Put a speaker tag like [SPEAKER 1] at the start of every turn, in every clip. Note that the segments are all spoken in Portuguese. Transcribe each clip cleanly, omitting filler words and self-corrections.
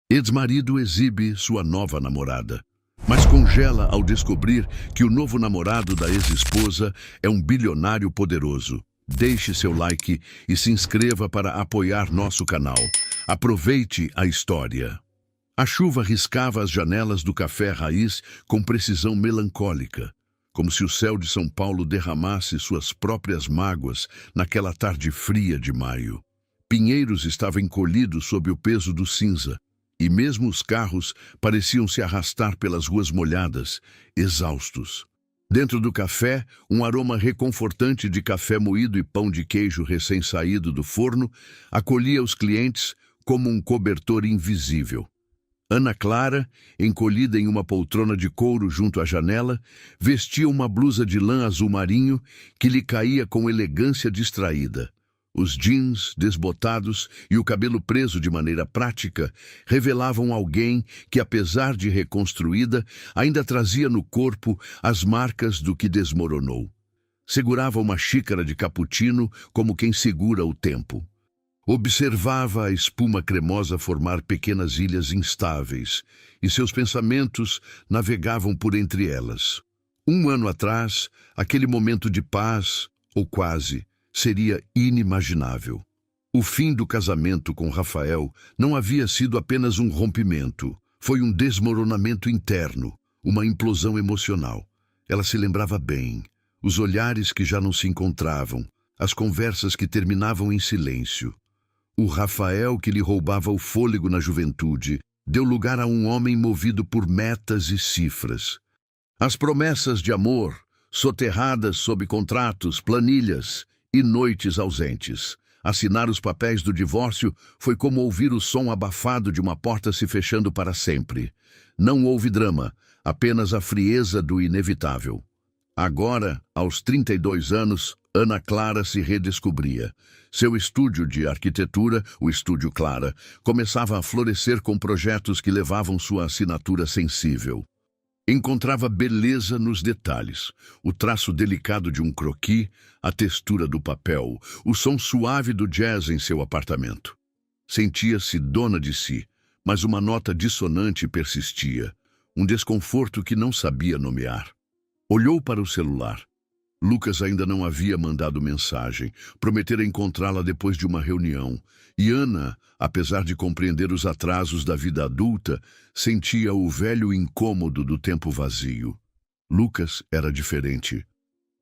[SPEAKER 1] Ex-marido exibe sua nova namorada, mas congela ao descobrir que o novo namorado da ex-esposa é um bilionário poderoso. Deixe seu like e se inscreva para apoiar nosso canal. Aproveite a história. A chuva riscava as janelas do café raiz com precisão melancólica, como se o céu de São Paulo derramasse suas próprias mágoas naquela tarde fria de maio. Pinheiros estavam encolhidos sob o peso do cinza, e mesmo os carros pareciam se arrastar pelas ruas molhadas, exaustos. Dentro do café, um aroma reconfortante de café moído e pão de queijo recém-saído do forno acolhia os clientes como um cobertor invisível. Ana Clara, encolhida em uma poltrona de couro junto à janela, vestia uma blusa de lã azul marinho que lhe caía com elegância distraída. Os jeans desbotados e o cabelo preso de maneira prática revelavam alguém que, apesar de reconstruída, ainda trazia no corpo as marcas do que desmoronou. Segurava uma xícara de cappuccino como quem segura o tempo. Observava a espuma cremosa formar pequenas ilhas instáveis, e seus pensamentos navegavam por entre elas. Um ano atrás, aquele momento de paz, ou quase, seria inimaginável. O fim do casamento com Rafael não havia sido apenas um rompimento, foi um desmoronamento interno, uma implosão emocional. Ela se lembrava bem, os olhares que já não se encontravam, as conversas que terminavam em silêncio. O Rafael que lhe roubava o fôlego na juventude deu lugar a um homem movido por metas e cifras. As promessas de amor, soterradas sob contratos, planilhas e noites ausentes. Assinar os papéis do divórcio foi como ouvir o som abafado de uma porta se fechando para sempre. Não houve drama, apenas a frieza do inevitável. Agora, aos 32 anos, Ana Clara se redescobria. Seu estúdio de arquitetura, o Estúdio Clara, começava a florescer com projetos que levavam sua assinatura sensível. Encontrava beleza nos detalhes, o traço delicado de um croquis, a textura do papel, o som suave do jazz em seu apartamento. Sentia-se dona de si, mas uma nota dissonante persistia, um desconforto que não sabia nomear. Olhou para o celular. Lucas ainda não havia mandado mensagem, prometera encontrá-la depois de uma reunião, e Ana, apesar de compreender os atrasos da vida adulta, sentia o velho incômodo do tempo vazio. Lucas era diferente.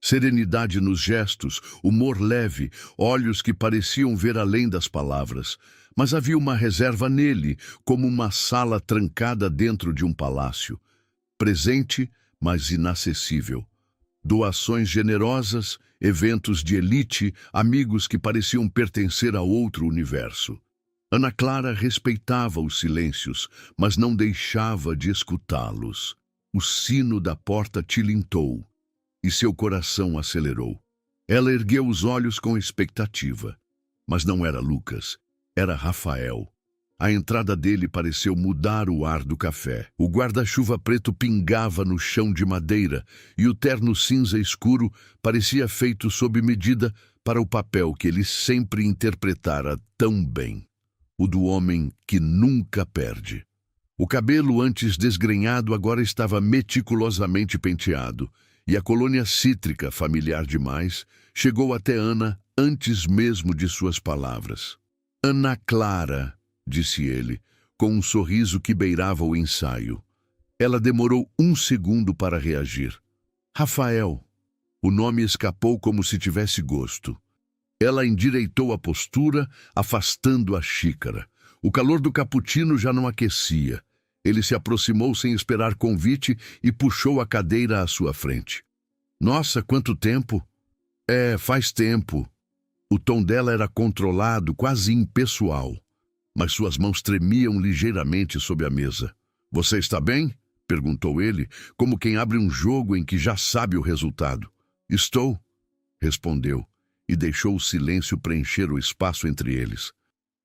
[SPEAKER 1] Serenidade nos gestos, humor leve, olhos que pareciam ver além das palavras, mas havia uma reserva nele, como uma sala trancada dentro de um palácio. Presente, mas inacessível. Doações generosas, eventos de elite, amigos que pareciam pertencer a outro universo. Ana Clara respeitava os silêncios, mas não deixava de escutá-los. O sino da porta tilintou, e seu coração acelerou. Ela ergueu os olhos com expectativa. Mas não era Lucas, era Rafael. A entrada dele pareceu mudar o ar do café. O guarda-chuva preto pingava no chão de madeira e o terno cinza escuro parecia feito sob medida para o papel que ele sempre interpretara tão bem. O do homem que nunca perde. O cabelo antes desgrenhado agora estava meticulosamente penteado e a colônia cítrica, familiar demais, chegou até Ana antes mesmo de suas palavras. Ana Clara, disse ele, com um sorriso que beirava o ensaio. Ela demorou um segundo para reagir. Rafael. O nome escapou como se tivesse gosto. Ela endireitou a postura, afastando a xícara. O calor do cappuccino já não aquecia. Ele se aproximou sem esperar convite e puxou a cadeira à sua frente. Nossa, quanto tempo! Faz tempo. O tom dela era controlado, quase impessoal. Mas suas mãos tremiam ligeiramente sob a mesa. Você está bem? Perguntou ele, como quem abre um jogo em que já sabe o resultado. Estou, respondeu, e deixou o silêncio preencher o espaço entre eles.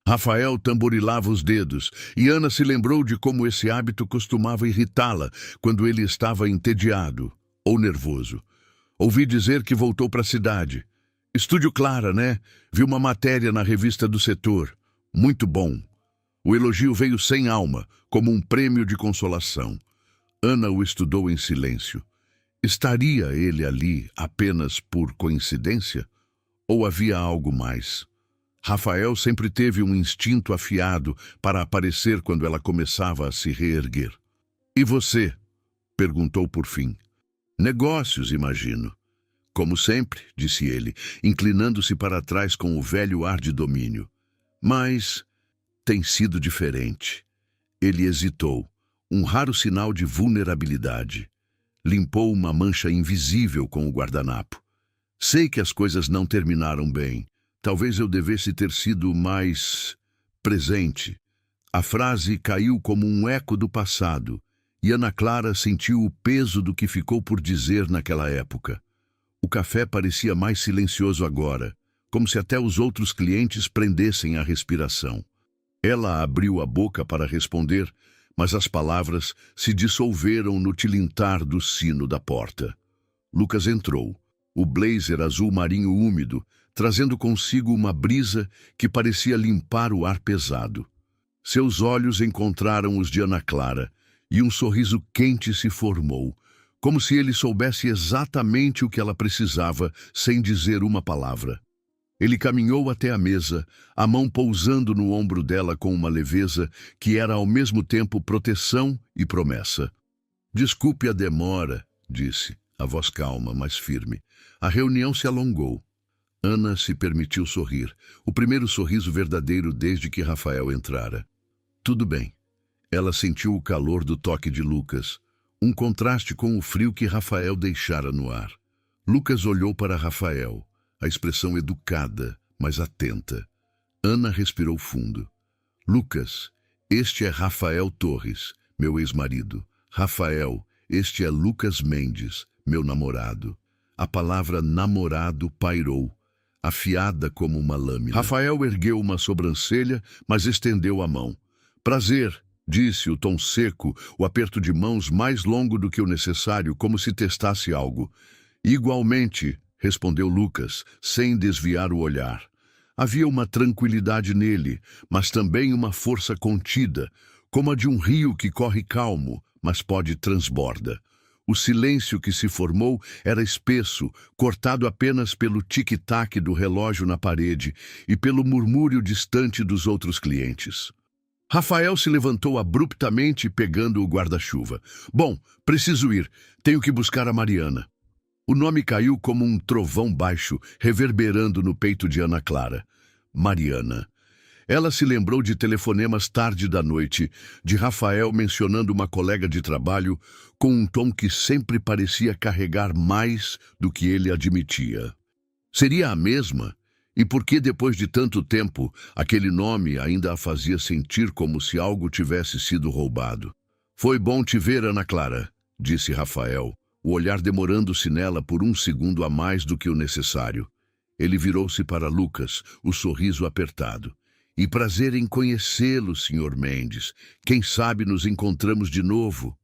[SPEAKER 1] Rafael tamborilava os dedos, e Ana se lembrou de como esse hábito costumava irritá-la quando ele estava entediado ou nervoso. Ouvi dizer que voltou para a cidade. Estúdio Clara, né? Vi uma matéria na revista do setor. Muito bom. O elogio veio sem alma, como um prêmio de consolação. Ana o estudou em silêncio. Estaria ele ali apenas por coincidência? Ou havia algo mais? Rafael sempre teve um instinto afiado para aparecer quando ela começava a se reerguer. E você? Perguntou por fim. Negócios, imagino. Como sempre, disse ele, inclinando-se para trás com o velho ar de domínio. Mas tem sido diferente. Ele hesitou, um raro sinal de vulnerabilidade. Limpou uma mancha invisível com o guardanapo. Sei que as coisas não terminaram bem. Talvez eu devesse ter sido mais presente. A frase caiu como um eco do passado, e Ana Clara sentiu o peso do que ficou por dizer naquela época. O café parecia mais silencioso agora, como se até os outros clientes prendessem a respiração. Ela abriu a boca para responder, mas as palavras se dissolveram no tilintar do sino da porta. Lucas entrou, o blazer azul marinho úmido, trazendo consigo uma brisa que parecia limpar o ar pesado. Seus olhos encontraram os de Ana Clara, e um sorriso quente se formou, como se ele soubesse exatamente o que ela precisava, sem dizer uma palavra. Ele caminhou até a mesa, a mão pousando no ombro dela com uma leveza que era ao mesmo tempo proteção e promessa. Desculpe a demora, disse, a voz calma, mas firme. A reunião se alongou. Ana se permitiu sorrir, o primeiro sorriso verdadeiro desde que Rafael entrara. Tudo bem. Ela sentiu o calor do toque de Lucas, um contraste com o frio que Rafael deixara no ar. Lucas olhou para Rafael, a expressão educada, mas atenta. Ana respirou fundo. Lucas, este é Rafael Torres, meu ex-marido. Rafael, este é Lucas Mendes, meu namorado. A palavra namorado pairou, afiada como uma lâmina. Rafael ergueu uma sobrancelha, mas estendeu a mão. Prazer, disse o tom seco, o aperto de mãos mais longo do que o necessário, como se testasse algo. Igualmente, respondeu Lucas, sem desviar o olhar. Havia uma tranquilidade nele, mas também uma força contida, como a de um rio que corre calmo, mas pode transborda. O silêncio que se formou era espesso, cortado apenas pelo tic-tac do relógio na parede e pelo murmúrio distante dos outros clientes. Rafael se levantou abruptamente, pegando o guarda-chuva. Bom, preciso ir. Tenho que buscar a Mariana. O nome caiu como um trovão baixo, reverberando no peito de Ana Clara. Mariana. Ela se lembrou de telefonemas tarde da noite, de Rafael mencionando uma colega de trabalho com um tom que sempre parecia carregar mais do que ele admitia. Seria a mesma? E por que, depois de tanto tempo, aquele nome ainda a fazia sentir como se algo tivesse sido roubado? Foi bom te ver, Ana Clara, disse Rafael, o olhar demorando-se nela por um segundo a mais do que o necessário. Ele virou-se para Lucas, o sorriso apertado. E prazer em conhecê-lo, Sr. Mendes. Quem sabe nos encontramos de novo?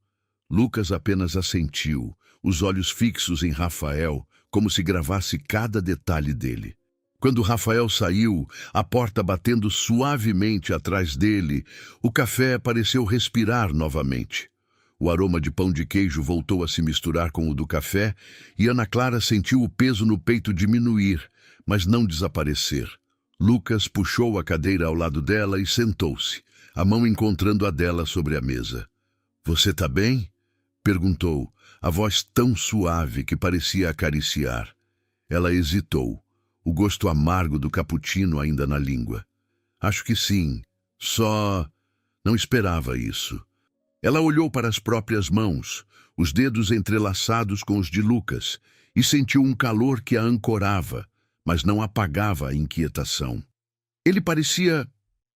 [SPEAKER 1] Lucas apenas assentiu, os olhos fixos em Rafael, como se gravasse cada detalhe dele. Quando Rafael saiu, a porta batendo suavemente atrás dele, o café pareceu respirar novamente. O aroma de pão de queijo voltou a se misturar com o do café e Ana Clara sentiu o peso no peito diminuir, mas não desaparecer. Lucas puxou a cadeira ao lado dela e sentou-se, a mão encontrando a dela sobre a mesa. Você tá bem? Perguntou, a voz tão suave que parecia acariciar. Ela hesitou, o gosto amargo do cappuccino ainda na língua. Acho que sim, só não esperava isso. Ela olhou para as próprias mãos, os dedos entrelaçados com os de Lucas, e sentiu um calor que a ancorava, mas não apagava a inquietação. Ele parecia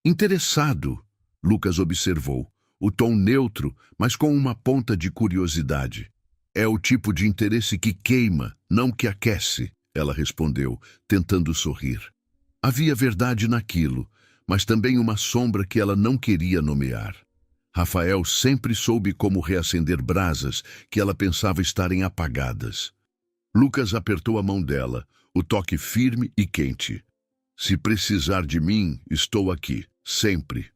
[SPEAKER 1] interessado, Lucas observou, o tom neutro, mas com uma ponta de curiosidade. É o tipo de interesse que queima, não que aquece, ela respondeu, tentando sorrir. Havia verdade naquilo, mas também uma sombra que ela não queria nomear. Rafael sempre soube como reacender brasas que ela pensava estarem apagadas. Lucas apertou a mão dela, o toque firme e quente. Se precisar de mim, estou aqui, sempre.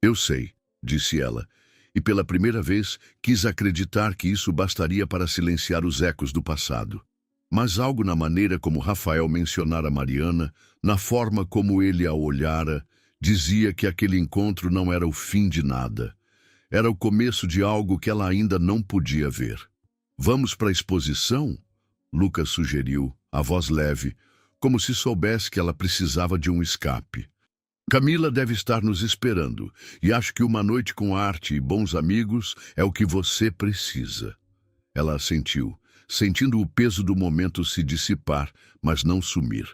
[SPEAKER 1] Eu sei, disse ela, e pela primeira vez quis acreditar que isso bastaria para silenciar os ecos do passado. Mas algo na maneira como Rafael mencionara Mariana, na forma como ele a olhara, dizia que aquele encontro não era o fim de nada. Era o começo de algo que ela ainda não podia ver. Vamos para a exposição? Lucas sugeriu, a voz leve, como se soubesse que ela precisava de um escape. Camila deve estar nos esperando, e acho que uma noite com arte e bons amigos é o que você precisa. Ela assentiu, sentindo o peso do momento se dissipar, mas não sumir.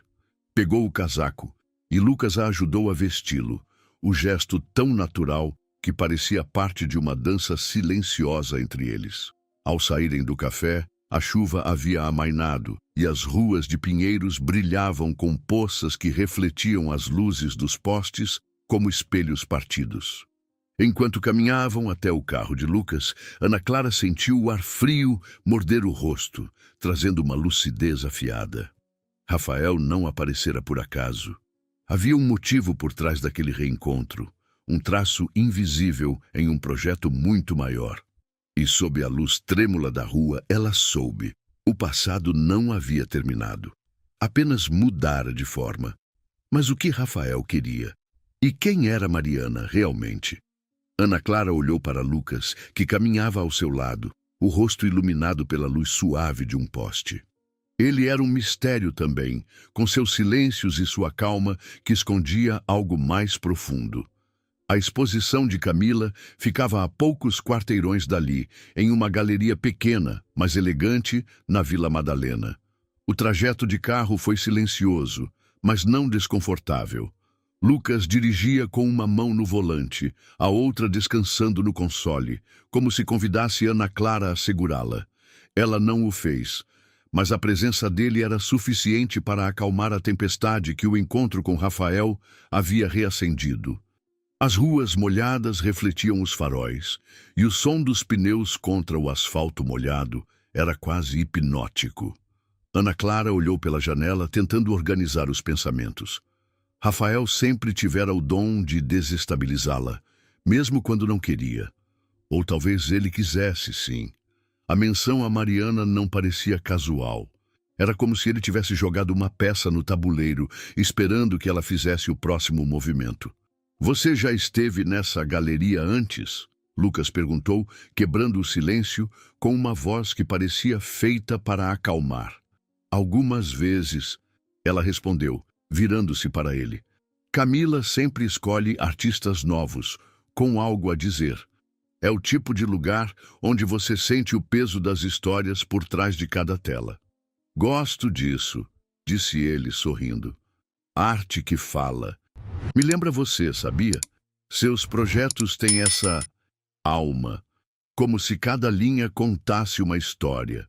[SPEAKER 1] Pegou o casaco, e Lucas a ajudou a vesti-lo, o gesto tão natural que parecia parte de uma dança silenciosa entre eles. Ao saírem do café, a chuva havia amainado e as ruas de Pinheiros brilhavam com poças que refletiam as luzes dos postes como espelhos partidos. Enquanto caminhavam até o carro de Lucas, Ana Clara sentiu o ar frio morder o rosto, trazendo uma lucidez afiada. Rafael não aparecera por acaso. Havia um motivo por trás daquele reencontro, um traço invisível em um projeto muito maior. E sob a luz trêmula da rua, ela soube. O passado não havia terminado. Apenas mudara de forma. Mas o que Rafael queria? E quem era Mariana realmente? Ana Clara olhou para Lucas, que caminhava ao seu lado, o rosto iluminado pela luz suave de um poste. Ele era um mistério também, com seus silêncios e sua calma que escondia algo mais profundo. A exposição de Camila ficava a poucos quarteirões dali, em uma galeria pequena, mas elegante, na Vila Madalena. O trajeto de carro foi silencioso, mas não desconfortável. Lucas dirigia com uma mão no volante, a outra descansando no console, como se convidasse Ana Clara a segurá-la. Ela não o fez, mas a presença dele era suficiente para acalmar a tempestade que o encontro com Rafael havia reacendido. As ruas molhadas refletiam os faróis, e o som dos pneus contra o asfalto molhado era quase hipnótico. Ana Clara olhou pela janela, tentando organizar os pensamentos. Rafael sempre tivera o dom de desestabilizá-la, mesmo quando não queria. Ou talvez ele quisesse, sim. A menção a Mariana não parecia casual. Era como se ele tivesse jogado uma peça no tabuleiro, esperando que ela fizesse o próximo movimento. Você já esteve nessa galeria antes? Lucas perguntou, quebrando o silêncio, com uma voz que parecia feita para acalmar. Algumas vezes, ela respondeu, virando-se para ele. Camila sempre escolhe artistas novos, com algo a dizer. É o tipo de lugar onde você sente o peso das histórias por trás de cada tela. Gosto disso, disse ele, sorrindo. Arte que fala. Me lembra você, sabia? Seus projetos têm essa alma, como se cada linha contasse uma história.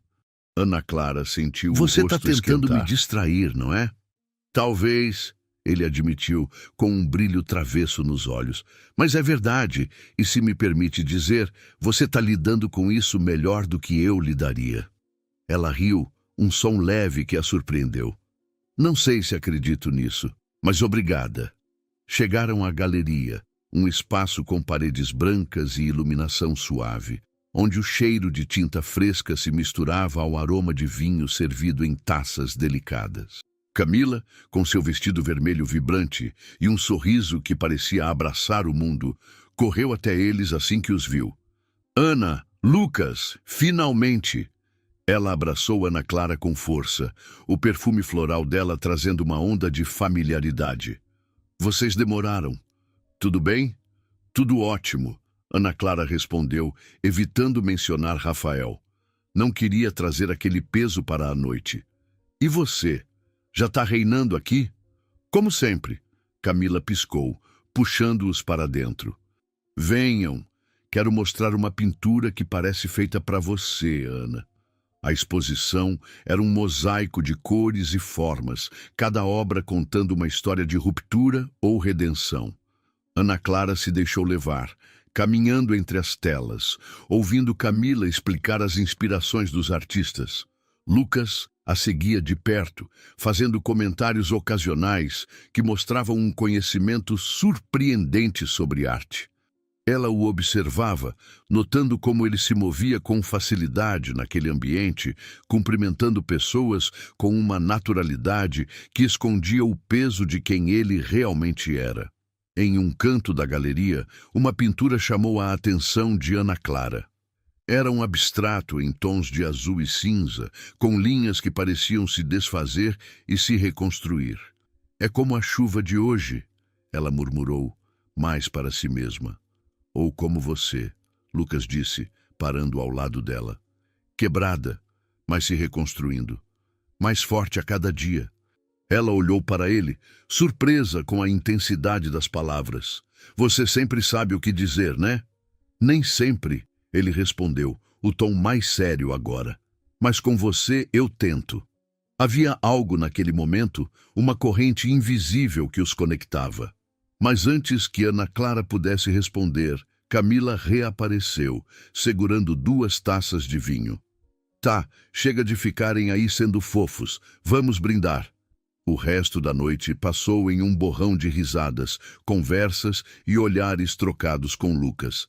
[SPEAKER 1] Ana Clara sentiu o rosto esquentar. Você está tentando me distrair, não é? Talvez, ele admitiu, com um brilho travesso nos olhos. Mas é verdade, e se me permite dizer, você está lidando com isso melhor do que eu lidaria. Ela riu, um som leve que a surpreendeu. Não sei se acredito nisso, mas obrigada. Chegaram à galeria, um espaço com paredes brancas e iluminação suave, onde o cheiro de tinta fresca se misturava ao aroma de vinho servido em taças delicadas. Camila, com seu vestido vermelho vibrante e um sorriso que parecia abraçar o mundo, correu até eles assim que os viu. Ana, Lucas, finalmente! Ela abraçou Ana Clara com força, o perfume floral dela trazendo uma onda de familiaridade. Vocês demoraram. Tudo bem? Tudo ótimo, Ana Clara respondeu, evitando mencionar Rafael. Não queria trazer aquele peso para a noite. E você? Já está reinando aqui? Como sempre, Camila piscou, puxando-os para dentro. Venham, quero mostrar uma pintura que parece feita para você, Ana. A exposição era um mosaico de cores e formas, cada obra contando uma história de ruptura ou redenção. Ana Clara se deixou levar, caminhando entre as telas, ouvindo Camila explicar as inspirações dos artistas. Lucas a seguia de perto, fazendo comentários ocasionais que mostravam um conhecimento surpreendente sobre arte. Ela o observava, notando como ele se movia com facilidade naquele ambiente, cumprimentando pessoas com uma naturalidade que escondia o peso de quem ele realmente era. Em um canto da galeria, uma pintura chamou a atenção de Ana Clara. Era um abstrato em tons de azul e cinza, com linhas que pareciam se desfazer e se reconstruir. "É como a chuva de hoje", ela murmurou, mais para si mesma. "Ou como você", Lucas disse, parando ao lado dela. "Quebrada, mas se reconstruindo. Mais forte a cada dia." Ela olhou para ele, surpresa com a intensidade das palavras. "Você sempre sabe o que dizer, né?" "Nem sempre", ele respondeu, o tom mais sério agora. "Mas com você eu tento." Havia algo naquele momento, uma corrente invisível que os conectava. Mas antes que Ana Clara pudesse responder, Camila reapareceu, segurando 2 taças de vinho. "Tá, chega de ficarem aí sendo fofos. Vamos brindar." O resto da noite passou em um borrão de risadas, conversas e olhares trocados com Lucas.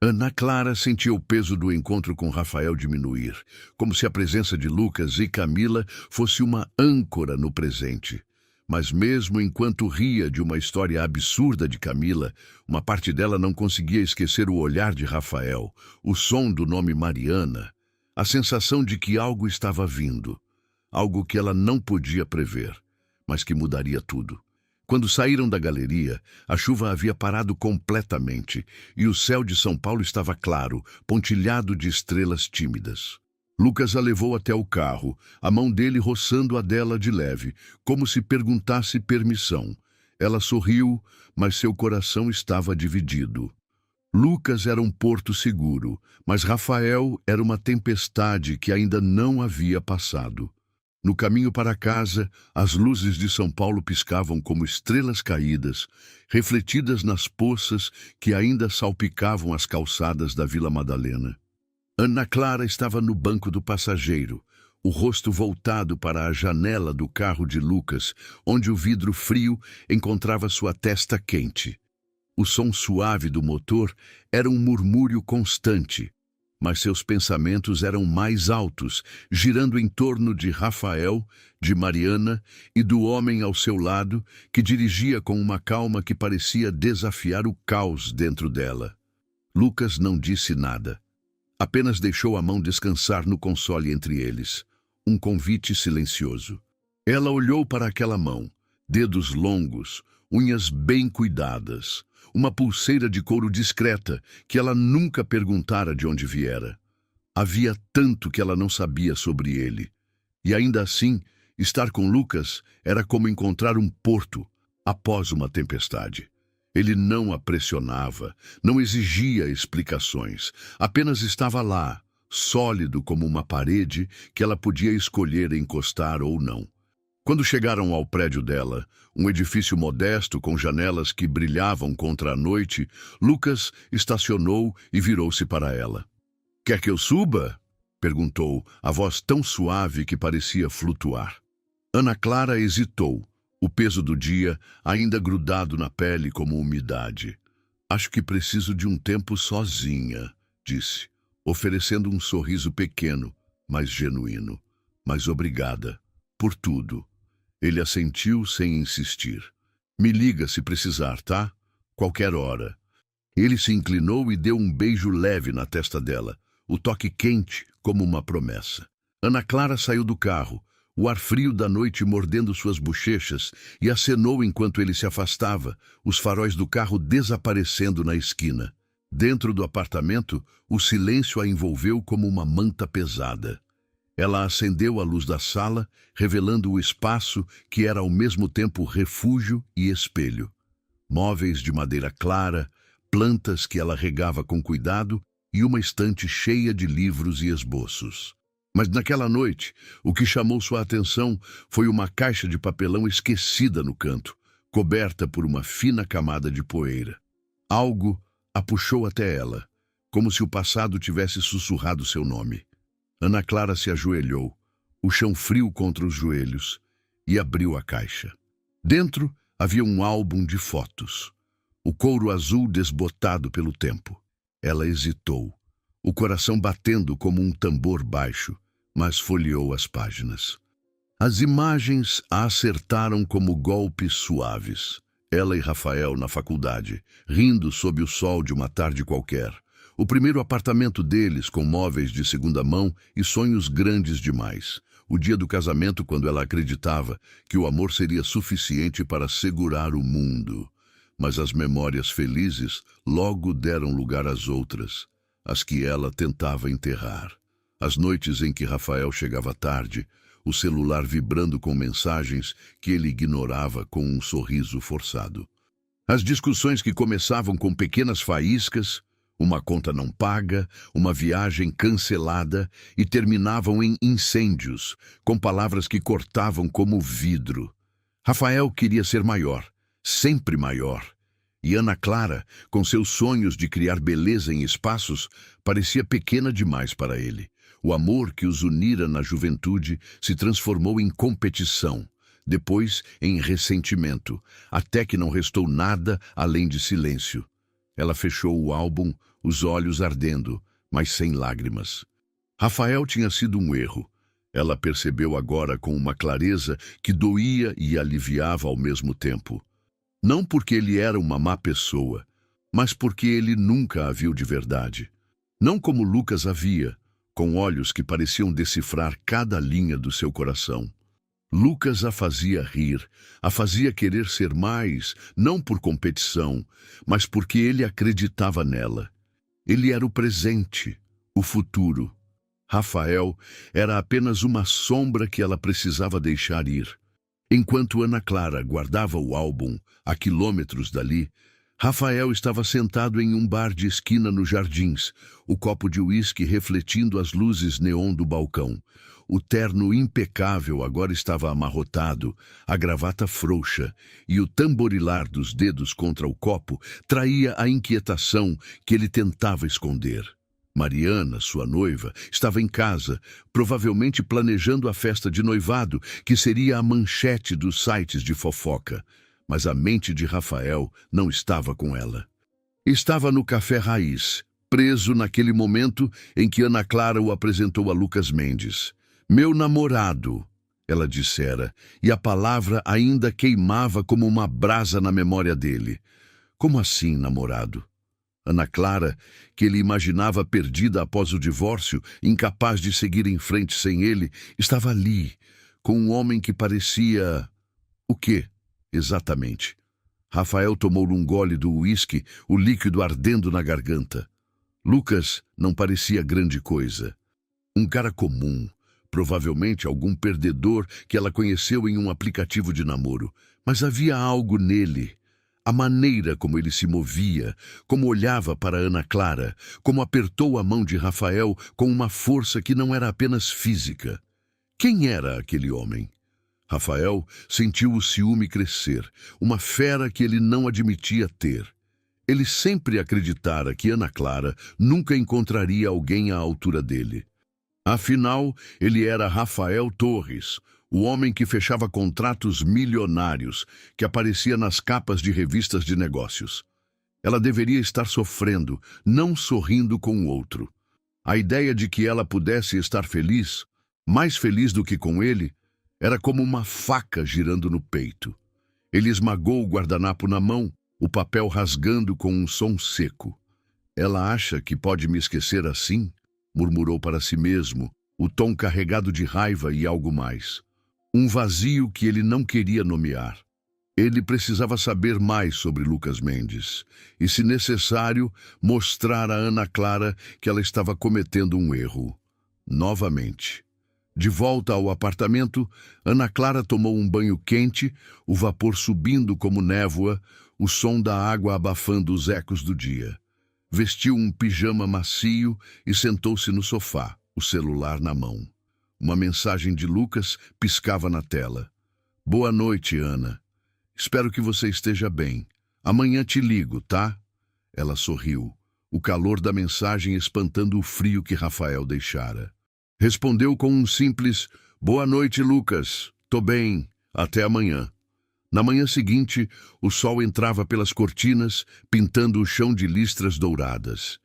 [SPEAKER 1] Ana Clara sentia o peso do encontro com Rafael diminuir, como se a presença de Lucas e Camila fosse uma âncora no presente. Mas mesmo enquanto ria de uma história absurda de Camila, uma parte dela não conseguia esquecer o olhar de Rafael, o som do nome Mariana, a sensação de que algo estava vindo, algo que ela não podia prever, mas que mudaria tudo. Quando saíram da galeria, a chuva havia parado completamente e o céu de São Paulo estava claro, pontilhado de estrelas tímidas. Lucas a levou até o carro, a mão dele roçando a dela de leve, como se perguntasse permissão. Ela sorriu, mas seu coração estava dividido. Lucas era um porto seguro, mas Rafael era uma tempestade que ainda não havia passado. No caminho para casa, as luzes de São Paulo piscavam como estrelas caídas, refletidas nas poças que ainda salpicavam as calçadas da Vila Madalena. Ana Clara estava no banco do passageiro, o rosto voltado para a janela do carro de Lucas, onde o vidro frio encontrava sua testa quente. O som suave do motor era um murmúrio constante, mas seus pensamentos eram mais altos, girando em torno de Rafael, de Mariana e do homem ao seu lado, que dirigia com uma calma que parecia desafiar o caos dentro dela. Lucas não disse nada. Apenas deixou a mão descansar no console entre eles. Um convite silencioso. Ela olhou para aquela mão, dedos longos, unhas bem cuidadas, uma pulseira de couro discreta que ela nunca perguntara de onde viera. Havia tanto que ela não sabia sobre ele. E ainda assim, estar com Lucas era como encontrar um porto após uma tempestade. Ele não a pressionava, não exigia explicações, apenas estava lá, sólido como uma parede que ela podia escolher encostar ou não. Quando chegaram ao prédio dela, um edifício modesto com janelas que brilhavam contra a noite, Lucas estacionou e virou-se para ela. "Quer que eu suba?" perguntou, a voz tão suave que parecia flutuar. Ana Clara hesitou, o peso do dia ainda grudado na pele como umidade. "Acho que preciso de um tempo sozinha", disse, oferecendo um sorriso pequeno, mas genuíno. "Mas obrigada por tudo." Ele assentiu sem insistir. "Me liga se precisar, tá? Qualquer hora." Ele se inclinou e deu um beijo leve na testa dela, o toque quente como uma promessa. Ana Clara saiu do carro, o ar frio da noite mordendo suas bochechas, e acenou enquanto ele se afastava, os faróis do carro desaparecendo na esquina. Dentro do apartamento, o silêncio a envolveu como uma manta pesada. Ela acendeu a luz da sala, revelando o espaço que era ao mesmo tempo refúgio e espelho. Móveis de madeira clara, plantas que ela regava com cuidado e uma estante cheia de livros e esboços. Mas naquela noite, o que chamou sua atenção foi uma caixa de papelão esquecida no canto, coberta por uma fina camada de poeira. Algo a puxou até ela, como se o passado tivesse sussurrado seu nome. Ana Clara se ajoelhou, o chão frio contra os joelhos, e abriu a caixa. Dentro havia um álbum de fotos. o couro azul desbotado pelo tempo. Ela hesitou, o coração batendo como um tambor baixo, mas folheou as páginas. As imagens a acertaram como golpes suaves. Ela e Rafael na faculdade, rindo sob o sol de uma tarde qualquer. O primeiro apartamento deles, com móveis de segunda mão e sonhos grandes demais. O dia do casamento, quando ela acreditava que o amor seria suficiente para segurar o mundo. Mas as memórias felizes logo deram lugar às outras, as que ela tentava enterrar. As noites em que Rafael chegava tarde, o celular vibrando com mensagens que ele ignorava com um sorriso forçado. As discussões que começavam com pequenas faíscas, uma conta não paga, uma viagem cancelada, e terminavam em incêndios, com palavras que cortavam como vidro. Rafael queria ser maior, sempre maior. E Ana Clara, com seus sonhos de criar beleza em espaços, parecia pequena demais para ele. O amor que os unira na juventude se transformou em competição, depois em ressentimento, até que não restou nada além de silêncio. Ela fechou o álbum, os olhos ardendo, mas sem lágrimas. Rafael tinha sido um erro. Ela percebeu agora com uma clareza que doía e aliviava ao mesmo tempo. Não porque ele era uma má pessoa, mas porque ele nunca a viu de verdade. Não como Lucas a via, com olhos que pareciam decifrar cada linha do seu coração. Lucas a fazia rir, a fazia querer ser mais, não por competição, mas porque ele acreditava nela. Ele era o presente, o futuro. Rafael era apenas uma sombra que ela precisava deixar ir. Enquanto Ana Clara guardava o álbum a quilômetros dali, Rafael estava sentado em um bar de esquina nos Jardins, o copo de uísque refletindo as luzes neon do balcão. O terno impecável agora estava amarrotado, a gravata frouxa, e o tamborilar dos dedos contra o copo traía a inquietação que ele tentava esconder. Mariana, sua noiva, estava em casa, provavelmente planejando a festa de noivado, que seria a manchete dos sites de fofoca. Mas a mente de Rafael não estava com ela. Estava no Café Raiz, preso naquele momento em que Ana Clara o apresentou a Lucas Mendes. "Meu namorado", ela dissera, e a palavra ainda queimava como uma brasa na memória dele. Como assim, namorado? Ana Clara, que ele imaginava perdida após o divórcio, incapaz de seguir em frente sem ele, estava ali, com um homem que parecia... O quê? Exatamente. Rafael tomou um gole do uísque, o líquido ardendo na garganta. Lucas não parecia grande coisa. Um cara comum, provavelmente algum perdedor que ela conheceu em um aplicativo de namoro. Mas havia algo nele. A maneira como ele se movia, como olhava para Ana Clara, como apertou a mão de Rafael com uma força que não era apenas física. Quem era aquele homem? Rafael sentiu o ciúme crescer, uma fera que ele não admitia ter. Ele sempre acreditara que Ana Clara nunca encontraria alguém à altura dele. Afinal, ele era Rafael Torres, o homem que fechava contratos milionários, que aparecia nas capas de revistas de negócios. Ela deveria estar sofrendo, não sorrindo com o outro. A ideia de que ela pudesse estar feliz, mais feliz do que com ele, era como uma faca girando no peito. Ele esmagou o guardanapo na mão, o papel rasgando com um som seco. "Ela acha que pode me esquecer assim?", murmurou para si mesmo, o tom carregado de raiva e algo mais. Um vazio que ele não queria nomear. Ele precisava saber mais sobre Lucas Mendes e, se necessário, mostrar a Ana Clara que ela estava cometendo um erro. Novamente. De volta ao apartamento, Ana Clara tomou um banho quente, o vapor subindo como névoa, o som da água abafando os ecos do dia. Vestiu um pijama macio e sentou-se no sofá, o celular na mão. Uma mensagem de Lucas piscava na tela. "Boa noite, Ana. Espero que você esteja bem. Amanhã te ligo, tá?" Ela sorriu, o calor da mensagem espantando o frio que Rafael deixara. Respondeu com um simples "Boa noite, Lucas. Tô bem. Até amanhã." Na manhã seguinte, o sol entrava pelas cortinas, pintando o chão de listras douradas.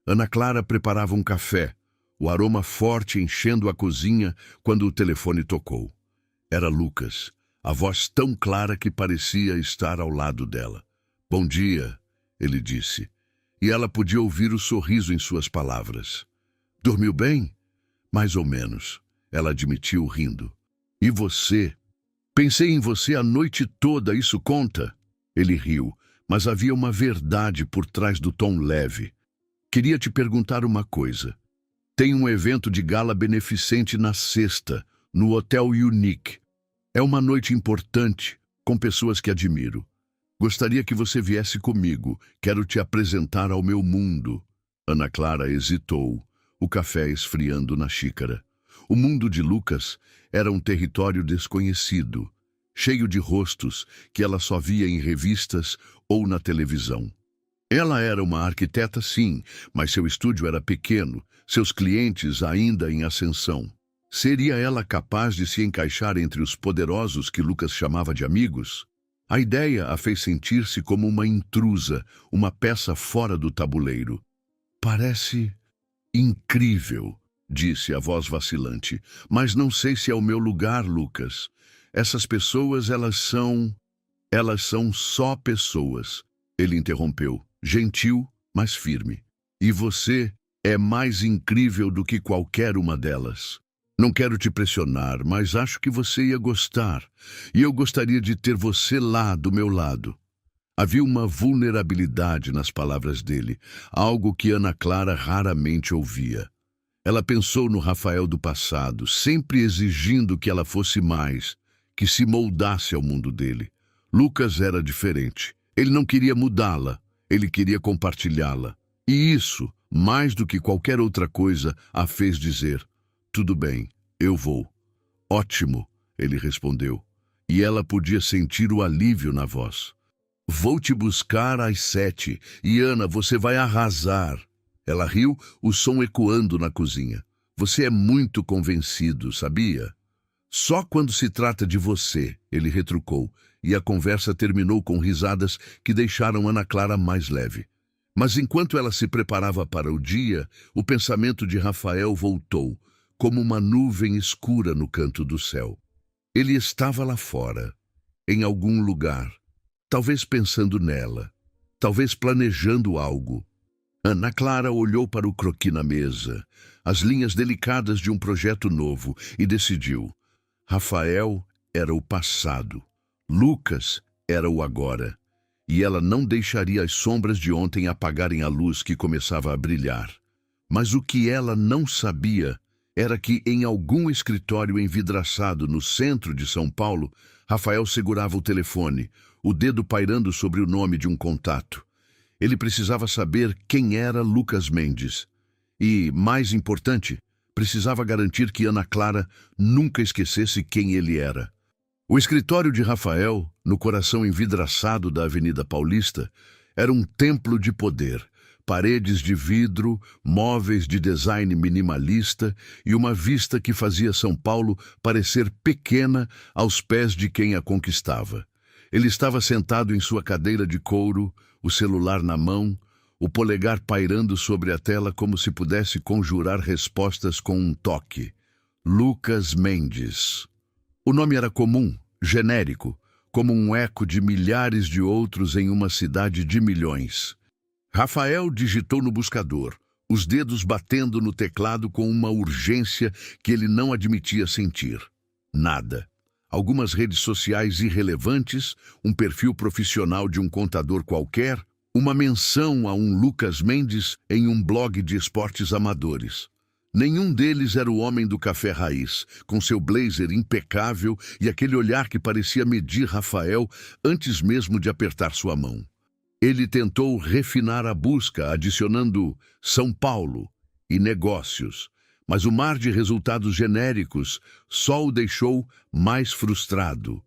[SPEAKER 1] Ana Clara preparava um café, o aroma forte enchendo a cozinha quando o telefone tocou. Era Lucas, a voz tão clara que parecia estar ao lado dela. "Bom dia", ele disse, e ela podia ouvir o sorriso em suas palavras. "Dormiu bem?" "Mais ou menos", ela admitiu rindo. "E você?" "Pensei em você a noite toda, isso conta?" Ele riu, mas havia uma verdade por trás do tom leve. "Queria te perguntar uma coisa. Tem um evento de gala beneficente na sexta, no Hotel Unique. É uma noite importante, com pessoas que admiro. Gostaria que você viesse comigo. Quero te apresentar ao meu mundo." Ana Clara hesitou, o café esfriando na xícara. O mundo de Lucas era um território desconhecido, cheio de rostos que ela só via em revistas ou na televisão. Ela era uma arquiteta, sim, mas seu estúdio era pequeno, seus clientes ainda em ascensão. Seria ela capaz de se encaixar entre os poderosos que Lucas chamava de amigos? A ideia a fez sentir-se como uma intrusa, uma peça fora do tabuleiro. "Parece incrível", disse a voz vacilante, "mas não sei se é o meu lugar, Lucas. Essas pessoas, elas são só pessoas." Ele interrompeu, gentil, mas firme. "E você é mais incrível do que qualquer uma delas. Não quero te pressionar, mas acho que você ia gostar, e eu gostaria de ter você lá do meu lado." Havia uma vulnerabilidade nas palavras dele, algo que Ana Clara raramente ouvia. Ela pensou no Rafael do passado, sempre exigindo que ela fosse mais, que se moldasse ao mundo dele. Lucas era diferente. Ele não queria mudá-la, ele queria compartilhá-la. E isso, mais do que qualquer outra coisa, a fez dizer: "Tudo bem, eu vou." "Ótimo", ele respondeu, e ela podia sentir o alívio na voz. "Vou te buscar às 7, e Ana, você vai arrasar." Ela riu, o som ecoando na cozinha. "Você é muito convencido, sabia?" "Só quando se trata de você", ele retrucou, e a conversa terminou com risadas que deixaram Ana Clara mais leve. Mas enquanto ela se preparava para o dia, o pensamento de Rafael voltou, como uma nuvem escura no canto do céu. Ele estava lá fora, em algum lugar, talvez pensando nela, talvez planejando algo. Ana Clara olhou para o croquis na mesa, as linhas delicadas de um projeto novo, e decidiu: Rafael era o passado, Lucas era o agora, e ela não deixaria as sombras de ontem apagarem a luz que começava a brilhar. Mas o que ela não sabia era que, em algum escritório envidraçado no centro de São Paulo, Rafael segurava o telefone, o dedo pairando sobre o nome de um contato. Ele precisava saber quem era Lucas Mendes. E, mais importante, precisava garantir que Ana Clara nunca esquecesse quem ele era. O escritório de Rafael, no coração envidraçado da Avenida Paulista, era um templo de poder. Paredes de vidro, móveis de design minimalista e uma vista que fazia São Paulo parecer pequena aos pés de quem a conquistava. Ele estava sentado em sua cadeira de couro, o celular na mão, o polegar pairando sobre a tela como se pudesse conjurar respostas com um toque. Lucas Mendes. O nome era comum, genérico, como um eco de milhares de outros em uma cidade de milhões. Rafael digitou no buscador, os dedos batendo no teclado com uma urgência que ele não admitia sentir. Nada. Algumas redes sociais irrelevantes, um perfil profissional de um contador qualquer, uma menção a um Lucas Mendes em um blog de esportes amadores. Nenhum deles era o homem do café raiz, com seu blazer impecável e aquele olhar que parecia medir Rafael antes mesmo de apertar sua mão. Ele tentou refinar a busca, adicionando São Paulo e negócios, mas o mar de resultados genéricos só o deixou mais frustrado.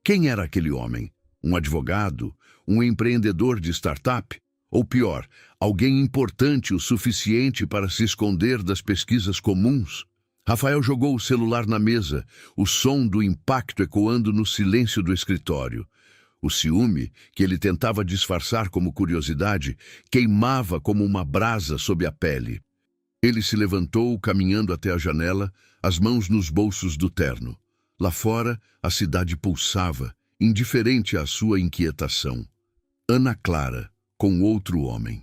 [SPEAKER 1] Quem era aquele homem? Um advogado? Um empreendedor de startup? Ou pior, alguém importante o suficiente para se esconder das pesquisas comuns? Rafael jogou o celular na mesa, o som do impacto ecoando no silêncio do escritório. O ciúme, que ele tentava disfarçar como curiosidade, queimava como uma brasa sob a pele. Ele se levantou, caminhando até a janela, as mãos nos bolsos do terno. Lá fora, a cidade pulsava, indiferente à sua inquietação. Ana Clara, com outro homem.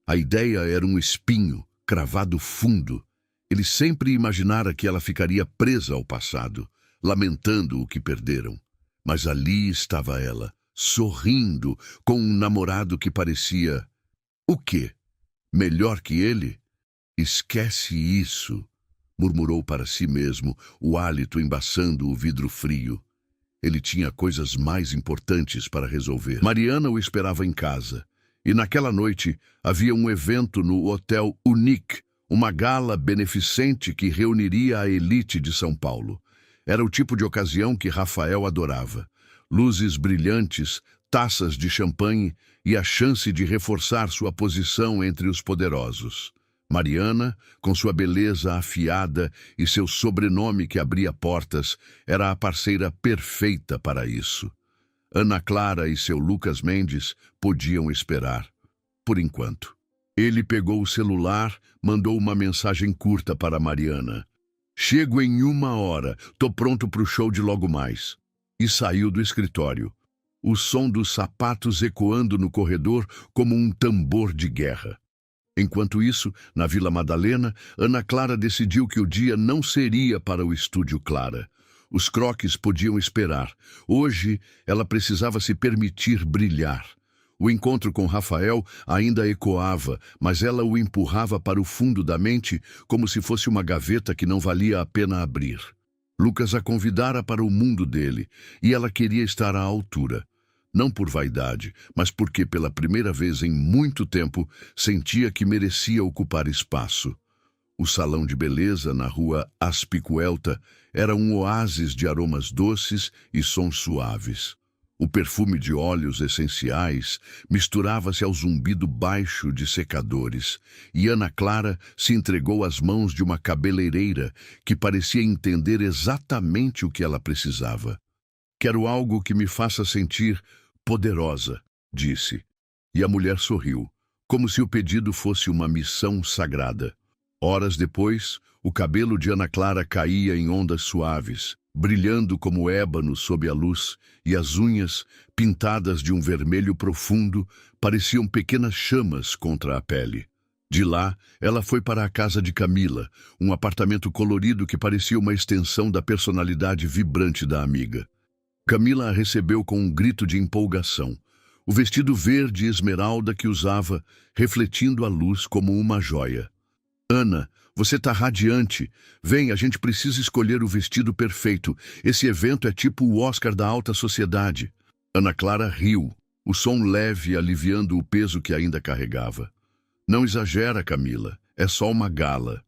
[SPEAKER 1] A ideia era um espinho, cravado fundo. Ele sempre imaginara que ela ficaria presa ao passado, lamentando o que perderam. Mas ali estava ela, sorrindo, com um namorado que parecia... O quê? Melhor que ele? Esquece isso, murmurou para si mesmo, o hálito embaçando o vidro frio. Ele tinha coisas mais importantes para resolver. Mariana o esperava em casa, e naquela noite havia um evento no Hotel Unique, uma gala beneficente que reuniria a elite de São Paulo. Era o tipo de ocasião que Rafael adorava. Luzes brilhantes, taças de champanhe e a chance de reforçar sua posição entre os poderosos. Mariana, com sua beleza afiada e seu sobrenome que abria portas, era a parceira perfeita para isso. Ana Clara e seu Lucas Mendes podiam esperar, por enquanto. Ele pegou o celular, mandou uma mensagem curta para Mariana. Chego em 1 hora, tô pronto pro show de logo mais. E saiu do escritório. O som dos sapatos ecoando no corredor como um tambor de guerra. Enquanto isso, na Vila Madalena, Ana Clara decidiu que o dia não seria para o Estúdio Clara. Os croques podiam esperar. Hoje, ela precisava se permitir brilhar. O encontro com Rafael ainda ecoava, mas ela o empurrava para o fundo da mente como se fosse uma gaveta que não valia a pena abrir. Lucas a convidara para o mundo dele, e ela queria estar à altura. Não por vaidade, mas porque pela primeira vez em muito tempo sentia que merecia ocupar espaço. O salão de beleza na rua Aspicuelta era um oásis de aromas doces e sons suaves. O perfume de óleos essenciais misturava-se ao zumbido baixo de secadores, e Ana Clara se entregou às mãos de uma cabeleireira que parecia entender exatamente o que ela precisava. Quero algo que me faça sentir poderosa, disse. E a mulher sorriu, como se o pedido fosse uma missão sagrada. Horas depois, o cabelo de Ana Clara caía em ondas suaves, brilhando como ébano sob a luz, e as unhas, pintadas de um vermelho profundo, pareciam pequenas chamas contra a pele. De lá, ela foi para a casa de Camila, um apartamento colorido que parecia uma extensão da personalidade vibrante da amiga. Camila a recebeu com um grito de empolgação. O vestido verde esmeralda que usava, refletindo a luz como uma joia. Ana, você tá radiante. Vem, a gente precisa escolher o vestido perfeito. Esse evento é tipo o Oscar da alta sociedade. Ana Clara riu, o som leve aliviando o peso que ainda carregava. Não exagera, Camila. É só uma gala.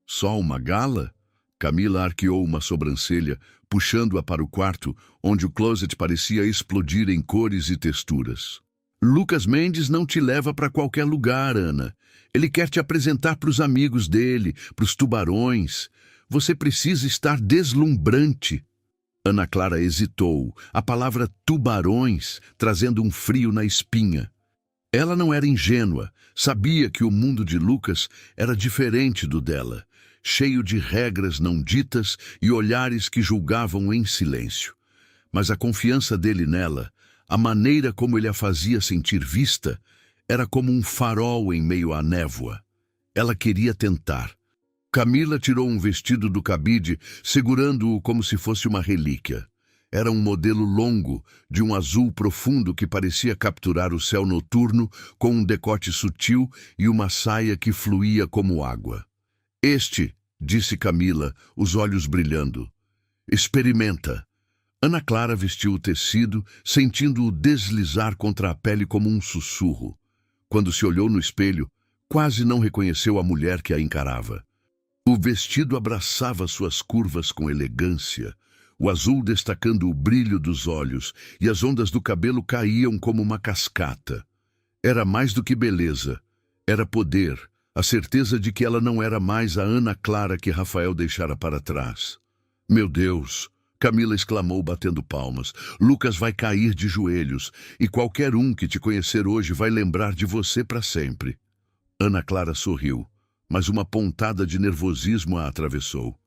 [SPEAKER 1] Só uma gala? Camila arqueou uma sobrancelha, puxando-a para o quarto, onde o closet parecia explodir em cores e texturas. Lucas Mendes não te leva para qualquer lugar, Ana. Ele quer te apresentar para os amigos dele, para os tubarões. Você precisa estar deslumbrante. Ana Clara hesitou, a palavra tubarões trazendo um frio na espinha. Ela não era ingênua, sabia que o mundo de Lucas era diferente do dela, cheio de regras não ditas e olhares que julgavam em silêncio. Mas a confiança dele nela, a maneira como ele a fazia sentir vista, era como um farol em meio à névoa. Ela queria tentar. Camila tirou um vestido do cabide, segurando-o como se fosse uma relíquia. Era um modelo longo, de um azul profundo que parecia capturar o céu noturno, com um decote sutil e uma saia que fluía como água. Este, disse Camila, os olhos brilhando. Experimenta. Ana Clara vestiu o tecido, sentindo-o deslizar contra a pele como um sussurro. Quando se olhou no espelho, quase não reconheceu a mulher que a encarava. O vestido abraçava suas curvas com elegância, o azul destacando o brilho dos olhos, e as ondas do cabelo caíam como uma cascata. Era mais do que beleza, era poder, a certeza de que ela não era mais a Ana Clara que Rafael deixara para trás. Meu Deus, Camila exclamou, batendo palmas. Lucas vai cair de joelhos, e qualquer um que te conhecer hoje vai lembrar de você para sempre. Ana Clara sorriu, mas uma pontada de nervosismo a atravessou.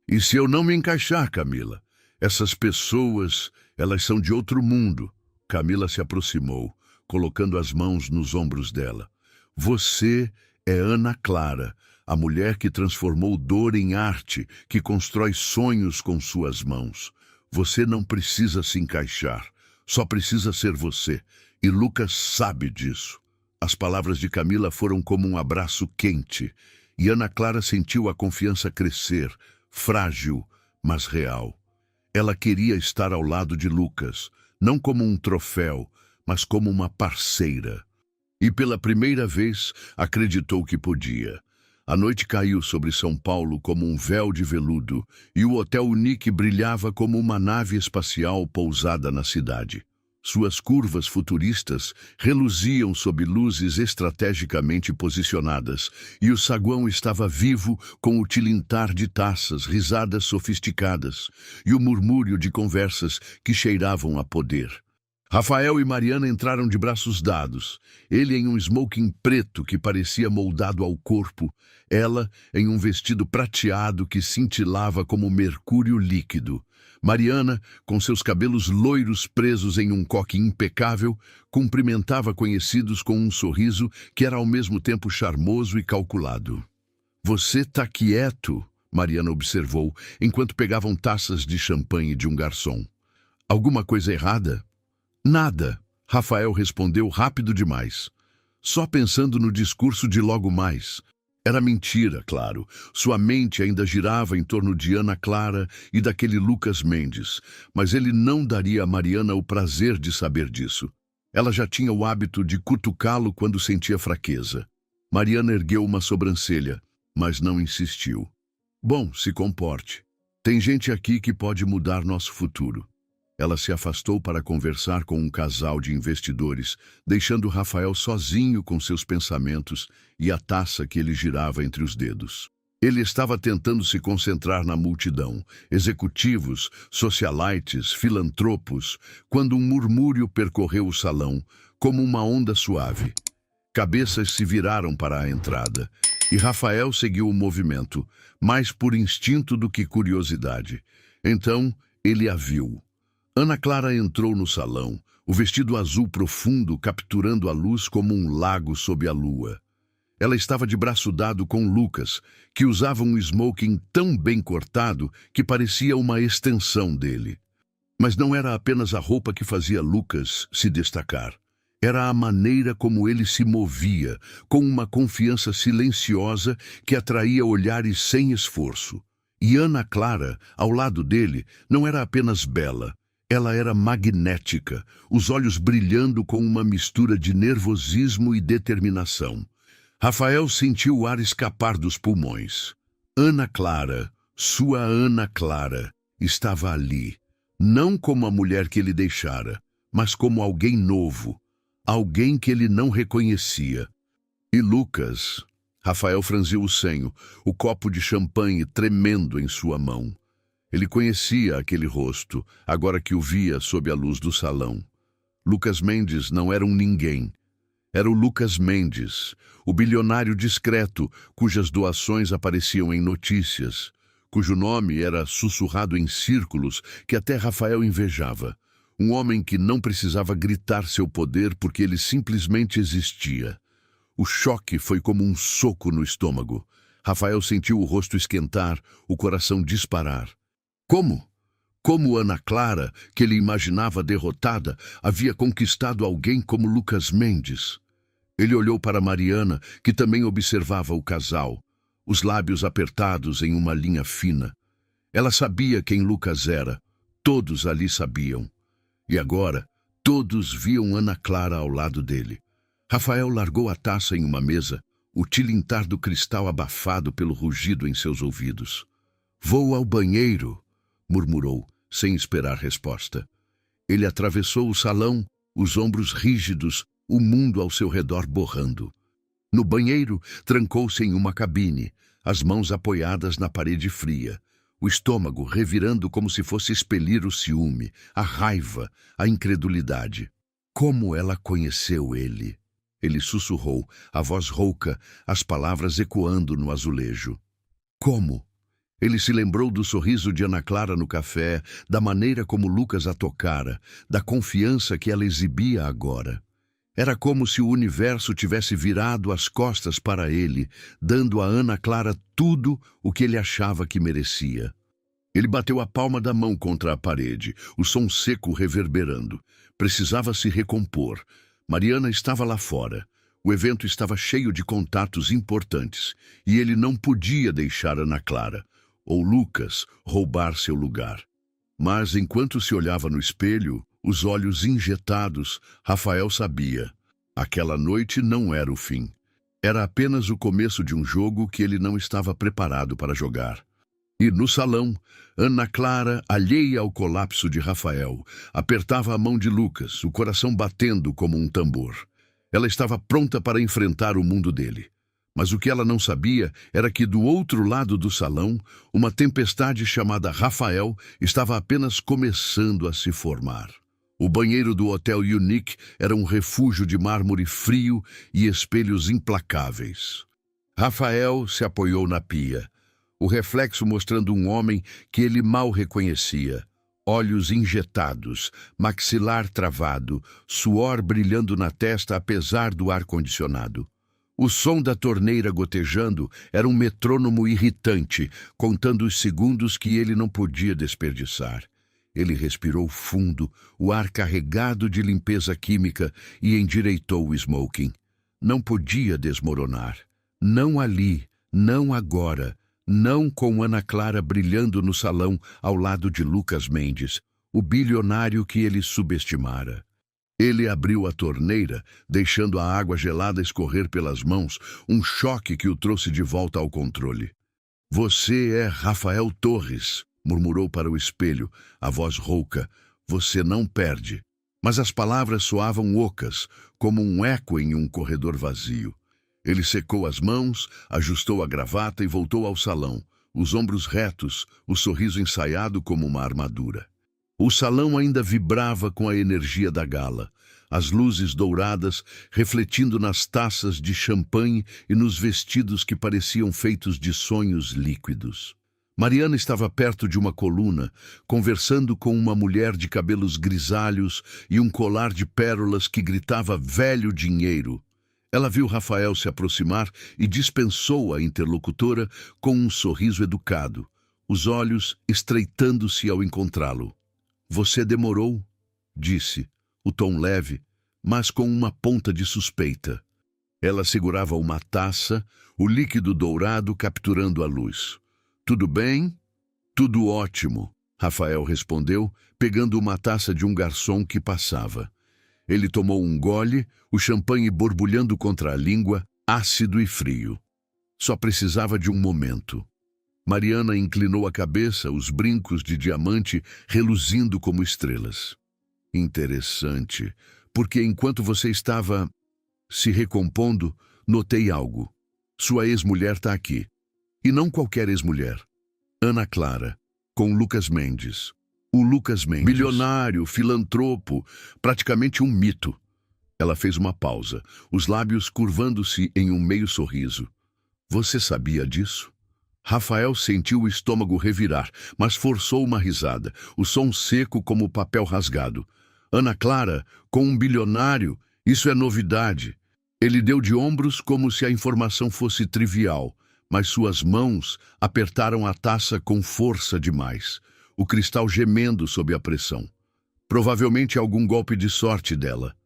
[SPEAKER 1] E se eu não me encaixar, Camila? Essas pessoas, elas são de outro mundo. Camila se aproximou, colocando as mãos nos ombros dela. Você é Ana Clara, a mulher que transformou dor em arte, que constrói sonhos com suas mãos. Você não precisa se encaixar, só precisa ser você. E Lucas sabe disso. As palavras de Camila foram como um abraço quente, e Ana Clara sentiu a confiança crescer, frágil, mas real. Ela queria estar ao lado de Lucas, não como um troféu, mas como uma parceira. E pela primeira vez acreditou que podia. A noite caiu sobre São Paulo como um véu de veludo, e o Hotel Unique brilhava como uma nave espacial pousada na cidade. Suas curvas futuristas reluziam sob luzes estrategicamente posicionadas, e o saguão estava vivo com o tilintar de taças, risadas sofisticadas, e o murmúrio de conversas que cheiravam a poder. Rafael e Mariana entraram de braços dados, ele em um smoking preto que parecia moldado ao corpo, ela em um vestido prateado que cintilava como mercúrio líquido. Mariana, com seus cabelos loiros presos em um coque impecável, cumprimentava conhecidos com um sorriso que era ao mesmo tempo charmoso e calculado. "Você tá quieto", Mariana observou, enquanto pegavam taças de champanhe de um garçom. "Alguma coisa errada?" "Nada", Rafael respondeu rápido demais. Só pensando no discurso de logo mais. Era mentira, claro. Sua mente ainda girava em torno de Ana Clara e daquele Lucas Mendes, mas ele não daria a Mariana o prazer de saber disso. Ela já tinha o hábito de cutucá-lo quando sentia fraqueza. Mariana ergueu uma sobrancelha, mas não insistiu. "Bom, se comporte. Tem gente aqui que pode mudar nosso futuro." Ela se afastou para conversar com um casal de investidores, deixando Rafael sozinho com seus pensamentos e a taça que ele girava entre os dedos. Ele estava tentando se concentrar na multidão, executivos, socialites, filantropos, quando um murmúrio percorreu o salão, como uma onda suave. Cabeças se viraram para a entrada, e Rafael seguiu o movimento, mais por instinto do que curiosidade. Então, ele a viu. Ana Clara entrou no salão, o vestido azul profundo capturando a luz como um lago sob a lua. Ela estava de braço dado com Lucas, que usava um smoking tão bem cortado que parecia uma extensão dele. Mas não era apenas a roupa que fazia Lucas se destacar. Era a maneira como ele se movia, com uma confiança silenciosa que atraía olhares sem esforço. E Ana Clara, ao lado dele, não era apenas bela. Ela era magnética, os olhos brilhando com uma mistura de nervosismo e determinação. Rafael sentiu o ar escapar dos pulmões. Ana Clara, sua Ana Clara, estava ali, não como a mulher que ele deixara, mas como alguém novo, alguém que ele não reconhecia. E Lucas? Rafael franziu o senho, o copo de champanhe tremendo em sua mão. Ele conhecia aquele rosto, agora que o via sob a luz do salão. Lucas Mendes não era um ninguém. Era o Lucas Mendes, o bilionário discreto, cujas doações apareciam em notícias, cujo nome era sussurrado em círculos que até Rafael invejava. Um homem que não precisava gritar seu poder porque ele simplesmente existia. O choque foi como um soco no estômago. Rafael sentiu o rosto esquentar, o coração disparar. Como? Como Ana Clara, que ele imaginava derrotada, havia conquistado alguém como Lucas Mendes? Ele olhou para Mariana, que também observava o casal, os lábios apertados em uma linha fina. Ela sabia quem Lucas era, todos ali sabiam. E agora, todos viam Ana Clara ao lado dele. Rafael largou a taça em uma mesa, o tilintar do cristal abafado pelo rugido em seus ouvidos. "Vou ao banheiro", murmurou, sem esperar resposta. Ele atravessou o salão, os ombros rígidos, o mundo ao seu redor borrando. No banheiro, trancou-se em uma cabine, as mãos apoiadas na parede fria. o estômago revirando como se fosse expelir o ciúme, a raiva, a incredulidade. Como ela conheceu ele? Ele sussurrou, a voz rouca, as palavras ecoando no azulejo. Como? Ele se lembrou do sorriso de Ana Clara no café, da maneira como Lucas a tocara, da confiança que ela exibia agora. Era como se o universo tivesse virado as costas para ele, dando a Ana Clara tudo o que ele achava que merecia. Ele bateu a palma da mão contra a parede, o som seco reverberando. Precisava se recompor. Mariana estava lá fora. O evento estava cheio de contatos importantes, e ele não podia deixar Ana Clara, ou Lucas, roubar seu lugar. Mas, enquanto se olhava no espelho, os olhos injetados, Rafael sabia. Aquela noite não era o fim. Era apenas o começo de um jogo que ele não estava preparado para jogar. E no salão, Ana Clara, alheia ao colapso de Rafael, apertava a mão de Lucas, o coração batendo como um tambor. Ela estava pronta para enfrentar o mundo dele. Mas o que ela não sabia era que do outro lado do salão, uma tempestade chamada Rafael estava apenas começando a se formar. O banheiro do Hotel Unique era um refúgio de mármore frio e espelhos implacáveis. Rafael se apoiou na pia, o reflexo mostrando um homem que ele mal reconhecia. Olhos injetados, maxilar travado, suor brilhando na testa apesar do ar-condicionado. O som da torneira gotejando era um metrônomo irritante, contando os segundos que ele não podia desperdiçar. Ele respirou fundo, o ar carregado de limpeza química, e endireitou o smoking. Não podia desmoronar. Não ali, não agora, não com Ana Clara brilhando no salão ao lado de Lucas Mendes, o bilionário que ele subestimara. Ele abriu a torneira, deixando a água gelada escorrer pelas mãos, um choque que o trouxe de volta ao controle. "Você é Rafael Torres", murmurou para o espelho, a voz rouca. "Você não perde." Mas as palavras soavam ocas, como um eco em um corredor vazio. Ele secou as mãos, ajustou a gravata e voltou ao salão, os ombros retos, o sorriso ensaiado como uma armadura. O salão ainda vibrava com a energia da gala, as luzes douradas refletindo nas taças de champanhe e nos vestidos que pareciam feitos de sonhos líquidos. Mariana estava perto de uma coluna, conversando com uma mulher de cabelos grisalhos e um colar de pérolas que gritava "velho dinheiro". Ela viu Rafael se aproximar e dispensou a interlocutora com um sorriso educado, os olhos estreitando-se ao encontrá-lo. "Você demorou", disse, o tom leve, mas com uma ponta de suspeita. Ela segurava uma taça, o líquido dourado capturando a luz. "Tudo bem?" "Tudo ótimo", Rafael respondeu, pegando uma taça de um garçom que passava. Ele tomou um gole, o champanhe borbulhando contra a língua, ácido e frio. Só precisava de um momento. Mariana inclinou a cabeça, os brincos de diamante reluzindo como estrelas. "Interessante, porque enquanto você estava se recompondo, notei algo. Sua ex-mulher está aqui. E não qualquer ex-mulher. Ana Clara, com Lucas Mendes. O Lucas Mendes, bilionário, filantropo, praticamente um mito." Ela fez uma pausa, os lábios curvando-se em um meio sorriso. "Você sabia disso?" Rafael sentiu o estômago revirar, mas forçou uma risada, o som seco como papel rasgado. "Ana Clara, com um bilionário, isso é novidade." Ele deu de ombros como se a informação fosse trivial, mas suas mãos apertaram a taça com força demais, o cristal gemendo sob a pressão. Provavelmente algum golpe de sorte dela.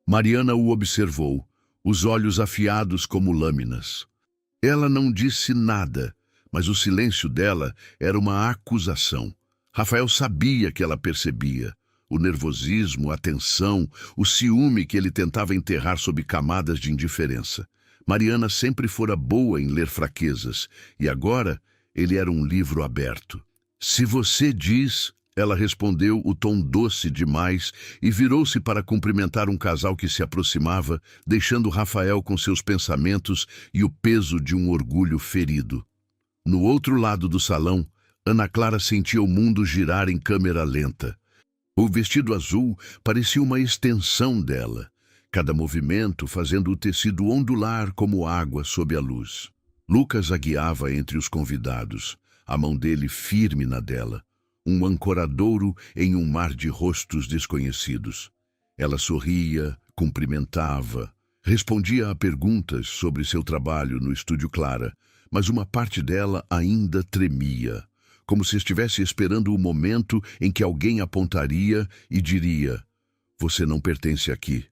[SPEAKER 1] Mariana o observou, os olhos afiados como lâminas. Ela não disse nada, mas o silêncio dela era uma acusação. Rafael sabia que ela percebia. O nervosismo, a tensão, o ciúme que ele tentava enterrar sob camadas de indiferença. Mariana sempre fora boa em ler fraquezas, e agora ele era um livro aberto. "Se você diz", ela respondeu, o tom doce demais, e virou-se para cumprimentar um casal que se aproximava, deixando Rafael com seus pensamentos e o peso de um orgulho ferido. No outro lado do salão, Ana Clara sentia o mundo girar em câmera lenta. O vestido azul parecia uma extensão dela, cada movimento fazendo o tecido ondular como água sob a luz. Lucas a guiava entre os convidados, a mão dele firme na dela, um ancoradouro em um mar de rostos desconhecidos. Ela sorria, cumprimentava, respondia a perguntas sobre seu trabalho no Estúdio Clara, mas uma parte dela ainda tremia, como se estivesse esperando o momento em que alguém apontaria e diria: "Você não pertence aqui."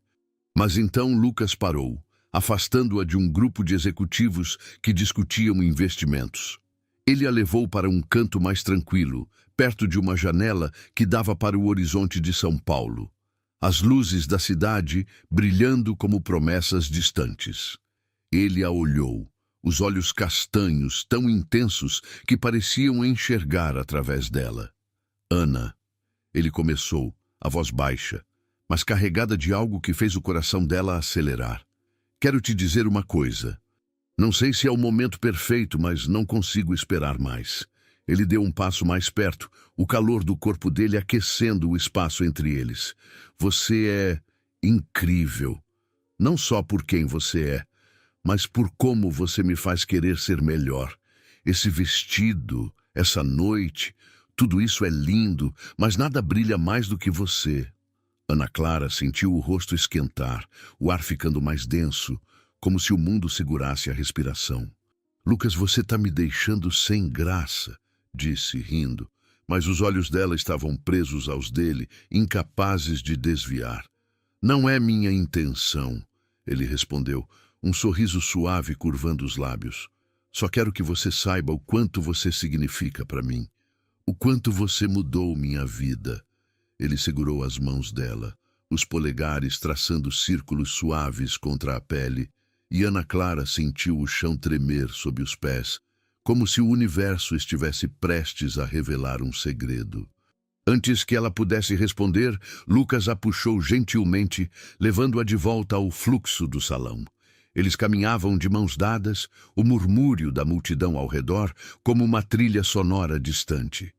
[SPEAKER 1] Mas então Lucas parou, afastando-a de um grupo de executivos que discutiam investimentos. Ele a levou para um canto mais tranquilo, perto de uma janela que dava para o horizonte de São Paulo. As luzes da cidade brilhando como promessas distantes. Ele a olhou, os olhos castanhos tão intensos que pareciam enxergar através dela. "Ana", ele começou, a voz baixa, mas carregada de algo que fez o coração dela acelerar. "Quero te dizer uma coisa. Não sei se é o momento perfeito, mas não consigo esperar mais." Ele deu um passo mais perto, o calor do corpo dele aquecendo o espaço entre eles. "Você é incrível. Não só por quem você é, mas por como você me faz querer ser melhor. Esse vestido, essa noite, tudo isso é lindo, mas nada brilha mais do que você." Ana Clara sentiu o rosto esquentar, o ar ficando mais denso, como se o mundo segurasse a respiração. "Lucas, você está me deixando sem graça", disse, rindo, mas os olhos dela estavam presos aos dele, incapazes de desviar. "Não é minha intenção", ele respondeu, um sorriso suave curvando os lábios. "Só quero que você saiba o quanto você significa para mim, o quanto você mudou minha vida." Ele segurou as mãos dela, os polegares traçando círculos suaves contra a pele, e Ana Clara sentiu o chão tremer sob os pés, como se o universo estivesse prestes a revelar um segredo. Antes que ela pudesse responder, Lucas a puxou gentilmente, levando-a de volta ao fluxo do salão. Eles caminhavam de mãos dadas, o murmúrio da multidão ao redor como uma trilha sonora distante.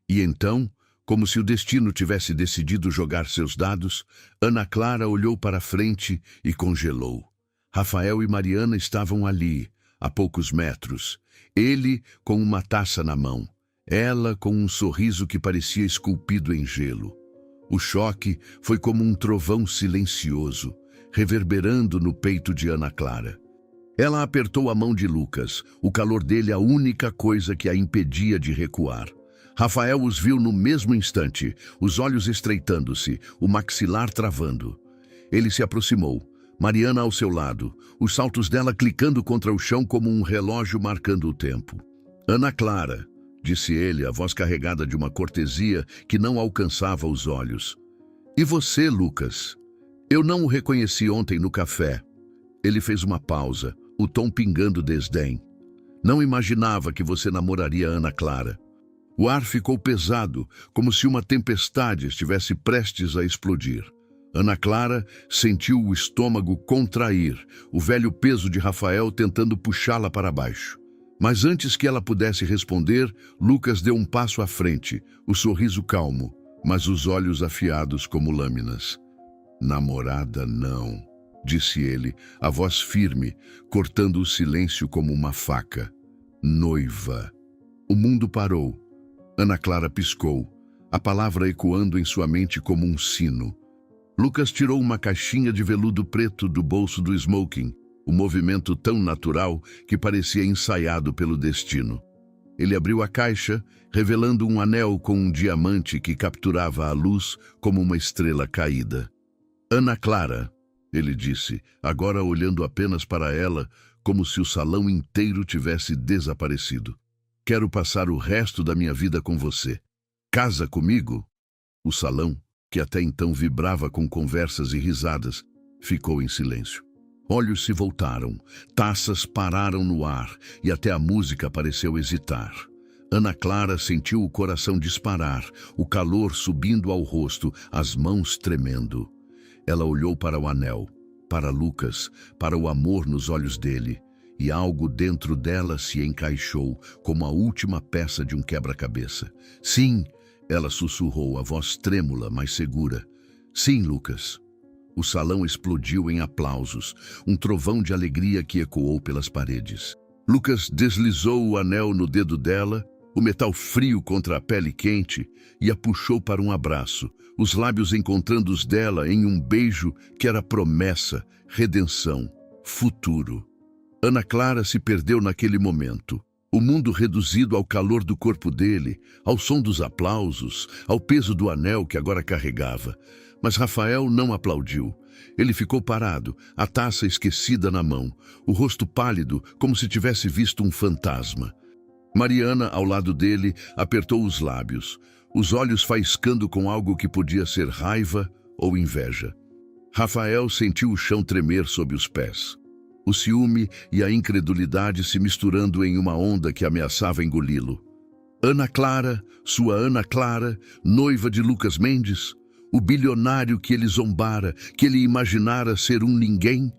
[SPEAKER 1] E então, como se o destino tivesse decidido jogar seus dados, Ana Clara olhou para frente e congelou. Rafael e Mariana estavam ali, a poucos metros, ele com uma taça na mão, ela com um sorriso que parecia esculpido em gelo. O choque foi como um trovão silencioso, reverberando no peito de Ana Clara. Ela apertou a mão de Lucas, o calor dele a única coisa que a impedia de recuar. Rafael os viu no mesmo instante, os olhos estreitando-se, o maxilar travando. Ele se aproximou, Mariana ao seu lado, os saltos dela clicando contra o chão como um relógio marcando o tempo. "Ana Clara", disse ele, a voz carregada de uma cortesia que não alcançava os olhos. "E você, Lucas? Eu não o reconheci ontem no café." Ele fez uma pausa, o tom pingando desdém. "Não imaginava que você namoraria Ana Clara." O ar ficou pesado, como se uma tempestade estivesse prestes a explodir. Ana Clara sentiu o estômago contrair, o velho peso de Rafael tentando puxá-la para baixo. Mas antes que ela pudesse responder, Lucas deu um passo à frente, o sorriso calmo, mas os olhos afiados como lâminas. "Namorada não", disse ele, a voz firme, cortando o silêncio como uma faca. "Noiva." O mundo parou. Ana Clara piscou, a palavra ecoando em sua mente como um sino. Lucas tirou uma caixinha de veludo preto do bolso do smoking, um movimento tão natural que parecia ensaiado pelo destino. Ele abriu a caixa, revelando um anel com um diamante que capturava a luz como uma estrela caída. "Ana Clara", ele disse, agora olhando apenas para ela, como se o salão inteiro tivesse desaparecido. "Quero passar o resto da minha vida com você. Casa comigo?" O salão, que até então vibrava com conversas e risadas, ficou em silêncio. Olhos se voltaram, taças pararam no ar e até a música pareceu hesitar. Ana Clara sentiu o coração disparar, o calor subindo ao rosto, as mãos tremendo. Ela olhou para o anel, para Lucas, para o amor nos olhos dele, e algo dentro dela se encaixou como a última peça de um quebra-cabeça. Sim, ela sussurrou, a voz trêmula, mas segura. Sim, Lucas. O salão explodiu em aplausos, um trovão de alegria que ecoou pelas paredes. Lucas deslizou o anel no dedo dela, o metal frio contra a pele quente, e a puxou para um abraço, os lábios encontrando os dela em um beijo que era promessa, redenção, futuro. Ana Clara se perdeu naquele momento. O mundo reduzido ao calor do corpo dele, ao som dos aplausos, ao peso do anel que agora carregava. Mas Rafael não aplaudiu. Ele ficou parado, a taça esquecida na mão, o rosto pálido, como se tivesse visto um fantasma. Mariana, ao lado dele, apertou os lábios, os olhos faiscando com algo que podia ser raiva ou inveja. Rafael sentiu o chão tremer sob os pés. O ciúme e a incredulidade se misturando em uma onda que ameaçava engoli-lo. Ana Clara, sua Ana Clara, noiva de Lucas Mendes, o bilionário que ele zombara, que ele imaginara ser um ninguém,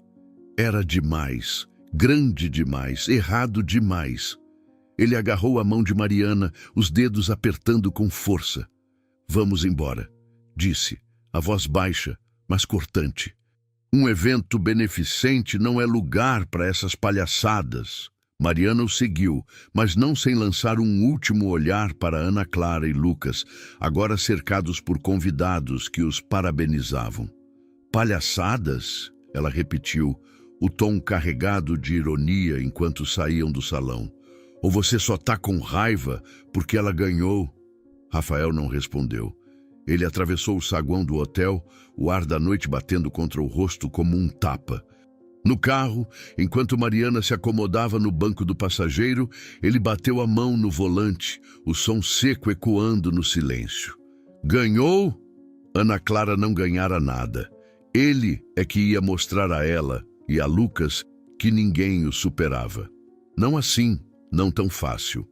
[SPEAKER 1] era demais, grande demais, errado demais. Ele agarrou a mão de Mariana, os dedos apertando com força. Vamos embora, disse, a voz baixa, mas cortante. Um evento beneficente não é lugar para essas palhaçadas. Mariana o seguiu, mas não sem lançar um último olhar para Ana Clara e Lucas, agora cercados por convidados que os parabenizavam. Palhaçadas? Ela repetiu, o tom carregado de ironia enquanto saíam do salão. Ou você só tá com raiva porque ela ganhou? Rafael não respondeu. Ele atravessou o saguão do hotel, o ar da noite batendo contra o rosto como um tapa. No carro, enquanto Mariana se acomodava no banco do passageiro, ele bateu a mão no volante, o som seco ecoando no silêncio. Ganhou? Ana Clara não ganhara nada. Ele é que ia mostrar a ela e a Lucas que ninguém o superava. Não assim, não tão fácil.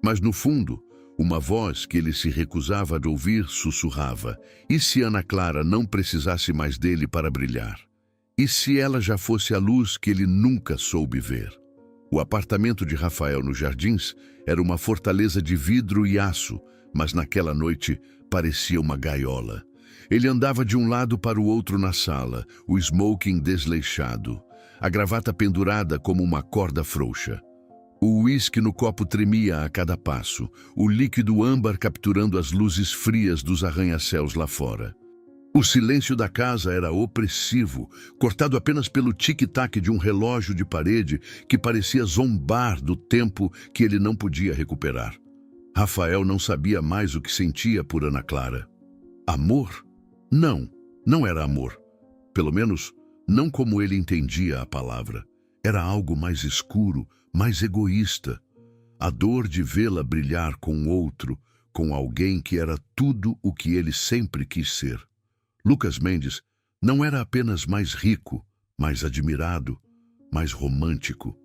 [SPEAKER 1] Mas no fundo, uma voz que ele se recusava a ouvir sussurrava. E se Ana Clara não precisasse mais dele para brilhar? E se ela já fosse a luz que ele nunca soube ver? O apartamento de Rafael nos Jardins era uma fortaleza de vidro e aço, mas naquela noite parecia uma gaiola. Ele andava de um lado para o outro na sala, o smoking desleixado, a gravata pendurada como uma corda frouxa. O uísque no copo tremia a cada passo, o líquido âmbar capturando as luzes frias dos arranha-céus lá fora. O silêncio da casa era opressivo, cortado apenas pelo tic-tac de um relógio de parede que parecia zombar do tempo que ele não podia recuperar. Rafael não sabia mais o que sentia por Ana Clara. Amor? Não, não era amor. Pelo menos, não como ele entendia a palavra. Era algo mais escuro, mais egoísta. A dor de vê-la brilhar com outro, com alguém que era tudo o que ele sempre quis ser. Lucas Mendes não era apenas mais rico, mais admirado, mais romântico.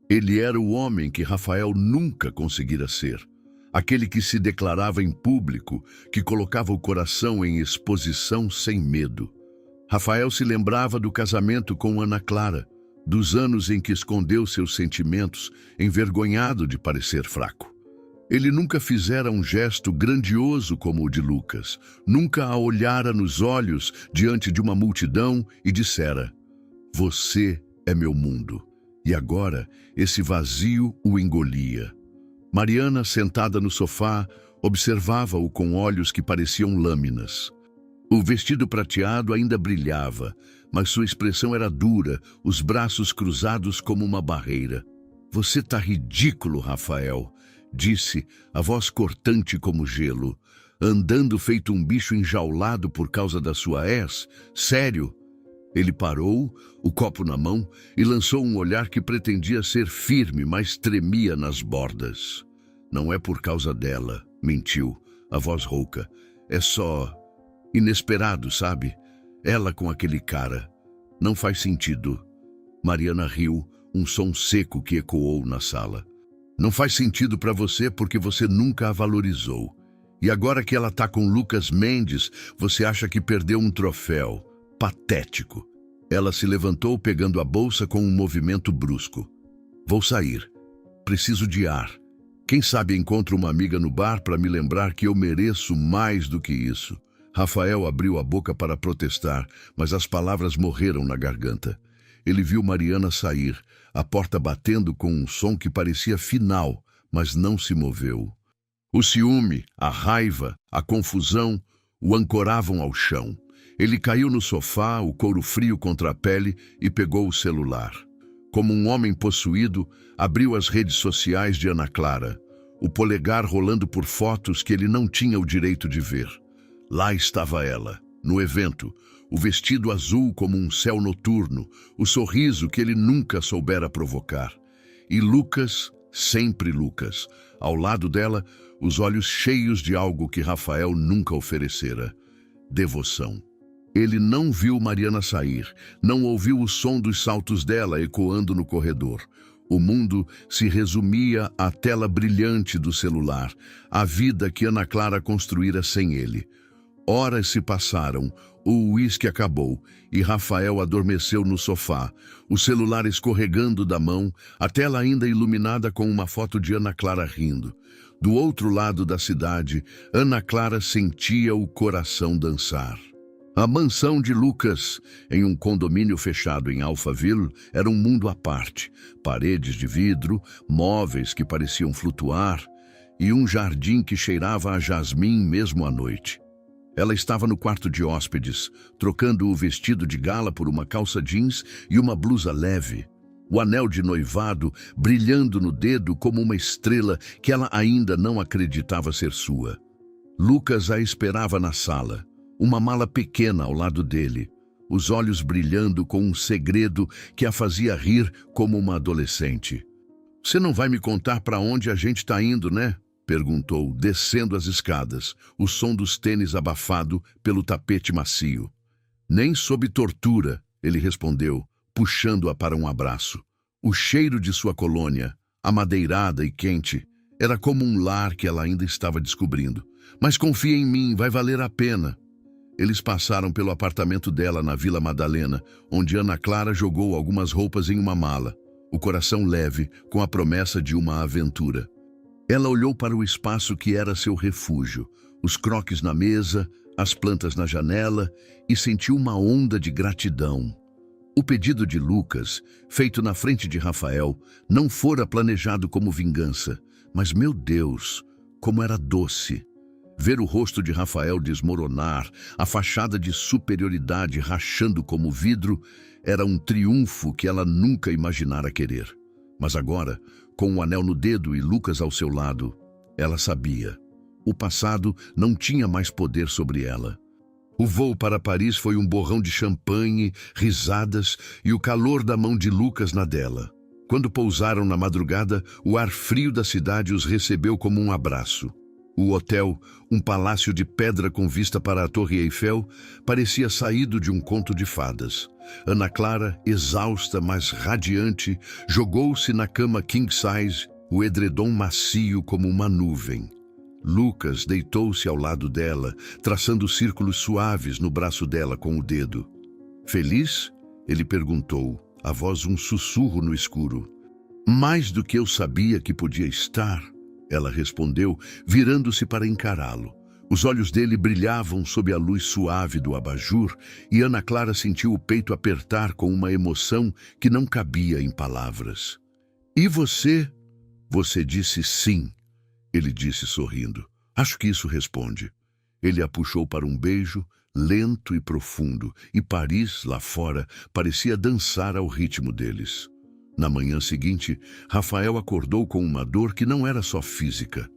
[SPEAKER 1] Ele era o homem que Rafael nunca conseguira ser. Aquele que se declarava em público, que colocava o coração em exposição sem medo. Rafael se lembrava do casamento com Ana Clara, dos anos em que escondeu seus sentimentos, envergonhado de parecer fraco. Ele nunca fizera um gesto grandioso como o de Lucas, nunca a olhara nos olhos diante de uma multidão e dissera: "Você é meu mundo." E agora esse vazio o engolia. Mariana, sentada no sofá, observava-o com olhos que pareciam lâminas. O vestido prateado ainda brilhava, mas sua expressão era dura, os braços cruzados como uma barreira. "Você tá ridículo, Rafael", disse, a voz cortante como gelo, andando feito um bicho enjaulado por causa da sua ex. "Sério?" Ele parou, o copo na mão, e lançou um olhar que pretendia ser firme, mas tremia nas bordas. "Não é por causa dela", mentiu, a voz rouca. "É só inesperado, sabe? Ela com aquele cara. Não faz sentido." Mariana riu, um som seco que ecoou na sala. "Não faz sentido para você porque você nunca a valorizou. E agora que ela tá com Lucas Mendes, você acha que perdeu um troféu. Patético." Ela se levantou pegando a bolsa com um movimento brusco. Vou sair. Preciso de ar. Quem sabe encontro uma amiga no bar para me lembrar que eu mereço mais do que isso. Rafael abriu a boca para protestar, mas as palavras morreram na garganta. Ele viu Mariana sair, a porta batendo com um som que parecia final, mas não se moveu. O ciúme, a raiva, a confusão o ancoravam ao chão. Ele caiu no sofá, o couro frio contra a pele, e pegou o celular. Como um homem possuído, abriu as redes sociais de Ana Clara, o polegar rolando por fotos que ele não tinha o direito de ver. Lá estava ela, no evento, o vestido azul como um céu noturno, o sorriso que ele nunca soubera provocar. E Lucas, sempre Lucas, ao lado dela, os olhos cheios de algo que Rafael nunca oferecera: devoção. Ele não viu Mariana sair, não ouviu o som dos saltos dela ecoando no corredor. O mundo se resumia à tela brilhante do celular, a vida que Ana Clara construíra sem ele. Horas se passaram, o uísque acabou e Rafael adormeceu no sofá, o celular escorregando da mão, a tela ainda iluminada com uma foto de Ana Clara rindo. Do outro lado da cidade, Ana Clara sentia o coração dançar. A mansão de Lucas, em um condomínio fechado em Alphaville, era um mundo à parte. Paredes de vidro, móveis que pareciam flutuar e um jardim que cheirava a jasmim mesmo à noite. Ela estava no quarto de hóspedes, trocando o vestido de gala por uma calça jeans e uma blusa leve. O anel de noivado brilhando no dedo como uma estrela que ela ainda não acreditava ser sua. Lucas a esperava na sala, uma mala pequena ao lado dele, os olhos brilhando com um segredo que a fazia rir como uma adolescente. "Você não vai me contar para onde a gente está indo, né?" perguntou, descendo as escadas, o som dos tênis abafado pelo tapete macio. "Nem sob tortura", ele respondeu, puxando-a para um abraço. O cheiro de sua colônia, amadeirada e quente, era como um lar que ela ainda estava descobrindo. "Mas confia em mim, vai valer a pena." Eles passaram pelo apartamento dela na Vila Madalena, onde Ana Clara jogou algumas roupas em uma mala, o coração leve, com a promessa de uma aventura. Ela olhou para o espaço que era seu refúgio, os croques na mesa, as plantas na janela, e sentiu uma onda de gratidão. O pedido de Lucas, feito na frente de Rafael, não fora planejado como vingança, mas, meu Deus, como era doce. Ver o rosto de Rafael desmoronar, a fachada de superioridade rachando como vidro, era um triunfo que ela nunca imaginara querer. Mas agora, com o anel no dedo e Lucas ao seu lado, ela sabia. O passado não tinha mais poder sobre ela. O voo para Paris foi um borrão de champanhe, risadas e o calor da mão de Lucas na dela. Quando pousaram na madrugada, o ar frio da cidade os recebeu como um abraço. O hotel, um palácio de pedra com vista para a Torre Eiffel, parecia saído de um conto de fadas. Ana Clara, exausta, mas radiante, jogou-se na cama king size, o edredom macio como uma nuvem. Lucas deitou-se ao lado dela, traçando círculos suaves no braço dela com o dedo. "Feliz?" ele perguntou, a voz um sussurro no escuro. "Mais do que eu sabia que podia estar", ela respondeu, virando-se para encará-lo. Os olhos dele brilhavam sob a luz suave do abajur e Ana Clara sentiu o peito apertar com uma emoção que não cabia em palavras. "E você?" "Você disse sim", ele disse sorrindo. "Acho que isso responde." Ele a puxou para um beijo, lento e profundo, e Paris, lá fora, parecia dançar ao ritmo deles. Na manhã seguinte, Rafael acordou com uma dor que não era só física.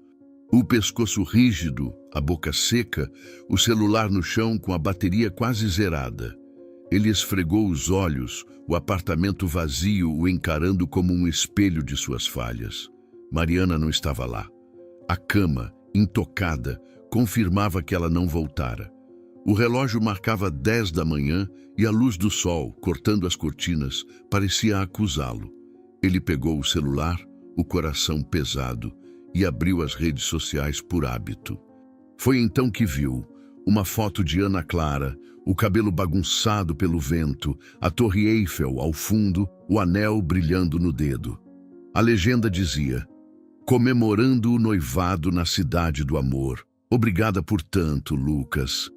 [SPEAKER 1] O pescoço rígido, a boca seca, o celular no chão com a bateria quase zerada. Ele esfregou os olhos, o apartamento vazio o encarando como um espelho de suas falhas. Mariana não estava lá. A cama, intocada, confirmava que ela não voltara. O relógio marcava 10 da manhã e a luz do sol, cortando as cortinas, parecia acusá-lo. Ele pegou o celular, o coração pesado, e abriu as redes sociais por hábito. Foi então que viu uma foto de Ana Clara, o cabelo bagunçado pelo vento, a Torre Eiffel ao fundo, o anel brilhando no dedo. A legenda dizia: comemorando o noivado na cidade do amor. Obrigada por tanto, Lucas.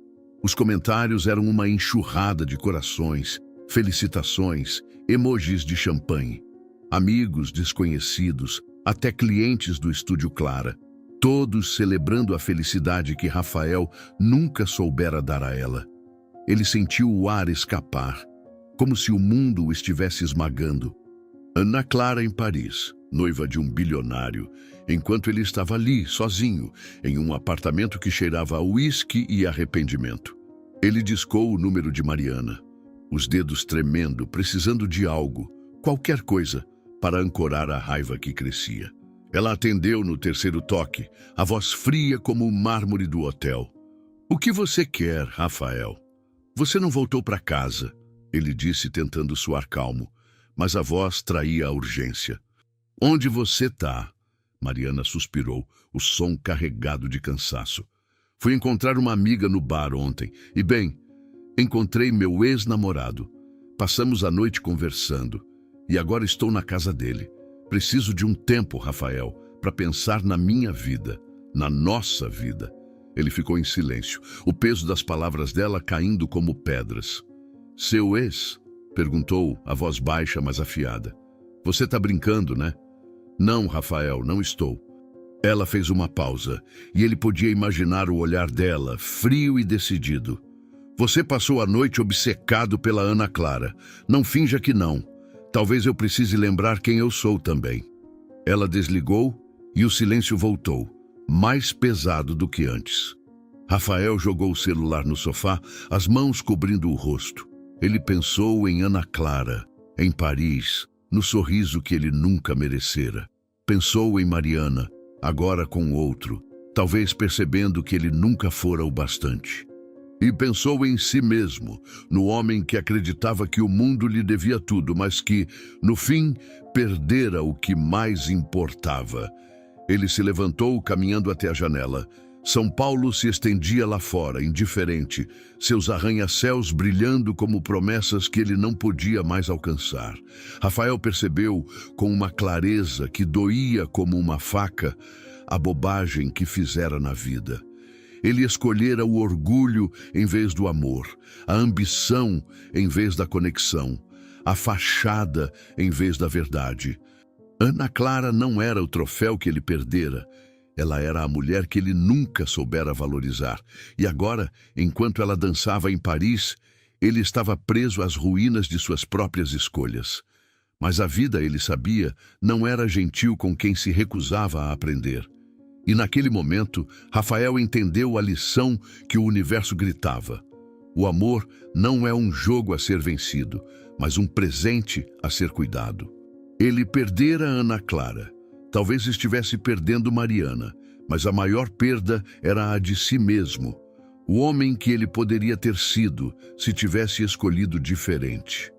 [SPEAKER 1] Os comentários eram uma enxurrada de corações, felicitações, emojis de champanhe. Amigos, desconhecidos, até clientes do Estúdio Clara, todos celebrando a felicidade que Rafael nunca soubera dar a ela. Ele sentiu o ar escapar, como se o mundo o estivesse esmagando. Ana Clara em Paris, noiva de um bilionário, enquanto ele estava ali, sozinho, em um apartamento que cheirava a uísque e arrependimento. Ele discou o número de Mariana, os dedos tremendo, precisando de algo, qualquer coisa, para ancorar a raiva que crescia. Ela atendeu no terceiro toque, a voz fria como o mármore do hotel. "O que você quer, Rafael?" "Você não voltou para casa," ele disse tentando soar calmo, mas a voz traía a urgência. "Onde você tá?" Mariana suspirou, o som carregado de cansaço. "Fui encontrar uma amiga no bar ontem e, bem, encontrei meu ex-namorado. Passamos a noite conversando e agora estou na casa dele. Preciso de um tempo, Rafael, para pensar na minha vida, na nossa vida." Ele ficou em silêncio, o peso das palavras dela caindo como pedras. "Seu ex?" perguntou, a voz baixa, mas afiada. "Você tá brincando, né?" "Não, Rafael, não estou." Ela fez uma pausa, e ele podia imaginar o olhar dela, frio e decidido. "Você passou a noite obcecado pela Ana Clara. Não finja que não. Talvez eu precise lembrar quem eu sou também." Ela desligou e o silêncio voltou, mais pesado do que antes. Rafael jogou o celular no sofá, as mãos cobrindo o rosto. Ele pensou em Ana Clara, em Paris, no sorriso que ele nunca merecera. Pensou em Mariana, agora com outro, talvez percebendo que ele nunca fora o bastante. E pensou em si mesmo, no homem que acreditava que o mundo lhe devia tudo, mas que, no fim, perdera o que mais importava. Ele se levantou, caminhando até a janela. São Paulo se estendia lá fora, indiferente, seus arranha-céus brilhando como promessas que ele não podia mais alcançar. Rafael percebeu, com uma clareza que doía como uma faca, a bobagem que fizera na vida. Ele escolhera o orgulho em vez do amor, a ambição em vez da conexão, a fachada em vez da verdade. Ana Clara não era o troféu que ele perdera. Ela era a mulher que ele nunca soubera valorizar. E agora, enquanto ela dançava em Paris, ele estava preso às ruínas de suas próprias escolhas. Mas a vida, ele sabia, não era gentil com quem se recusava a aprender. E naquele momento, Rafael entendeu a lição que o universo gritava. O amor não é um jogo a ser vencido, mas um presente a ser cuidado. Ele perdera Ana Clara. Talvez estivesse perdendo Mariana, mas a maior perda era a de si mesmo, o homem que ele poderia ter sido se tivesse escolhido diferente.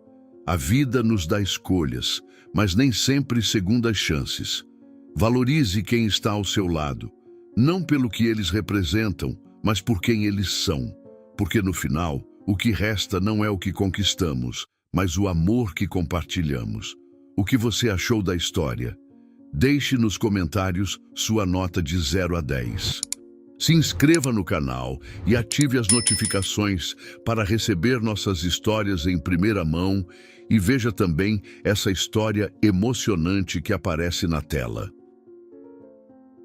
[SPEAKER 1] A vida nos dá escolhas, mas nem sempre segundas chances. Valorize quem está ao seu lado, não pelo que eles representam, mas por quem eles são, porque no final, o que resta não é o que conquistamos, mas o amor que compartilhamos. O que você achou da história? Deixe nos comentários sua nota de 0 a 10. Se inscreva no canal e ative as notificações para receber nossas histórias em primeira mão e veja também essa história emocionante que aparece na tela.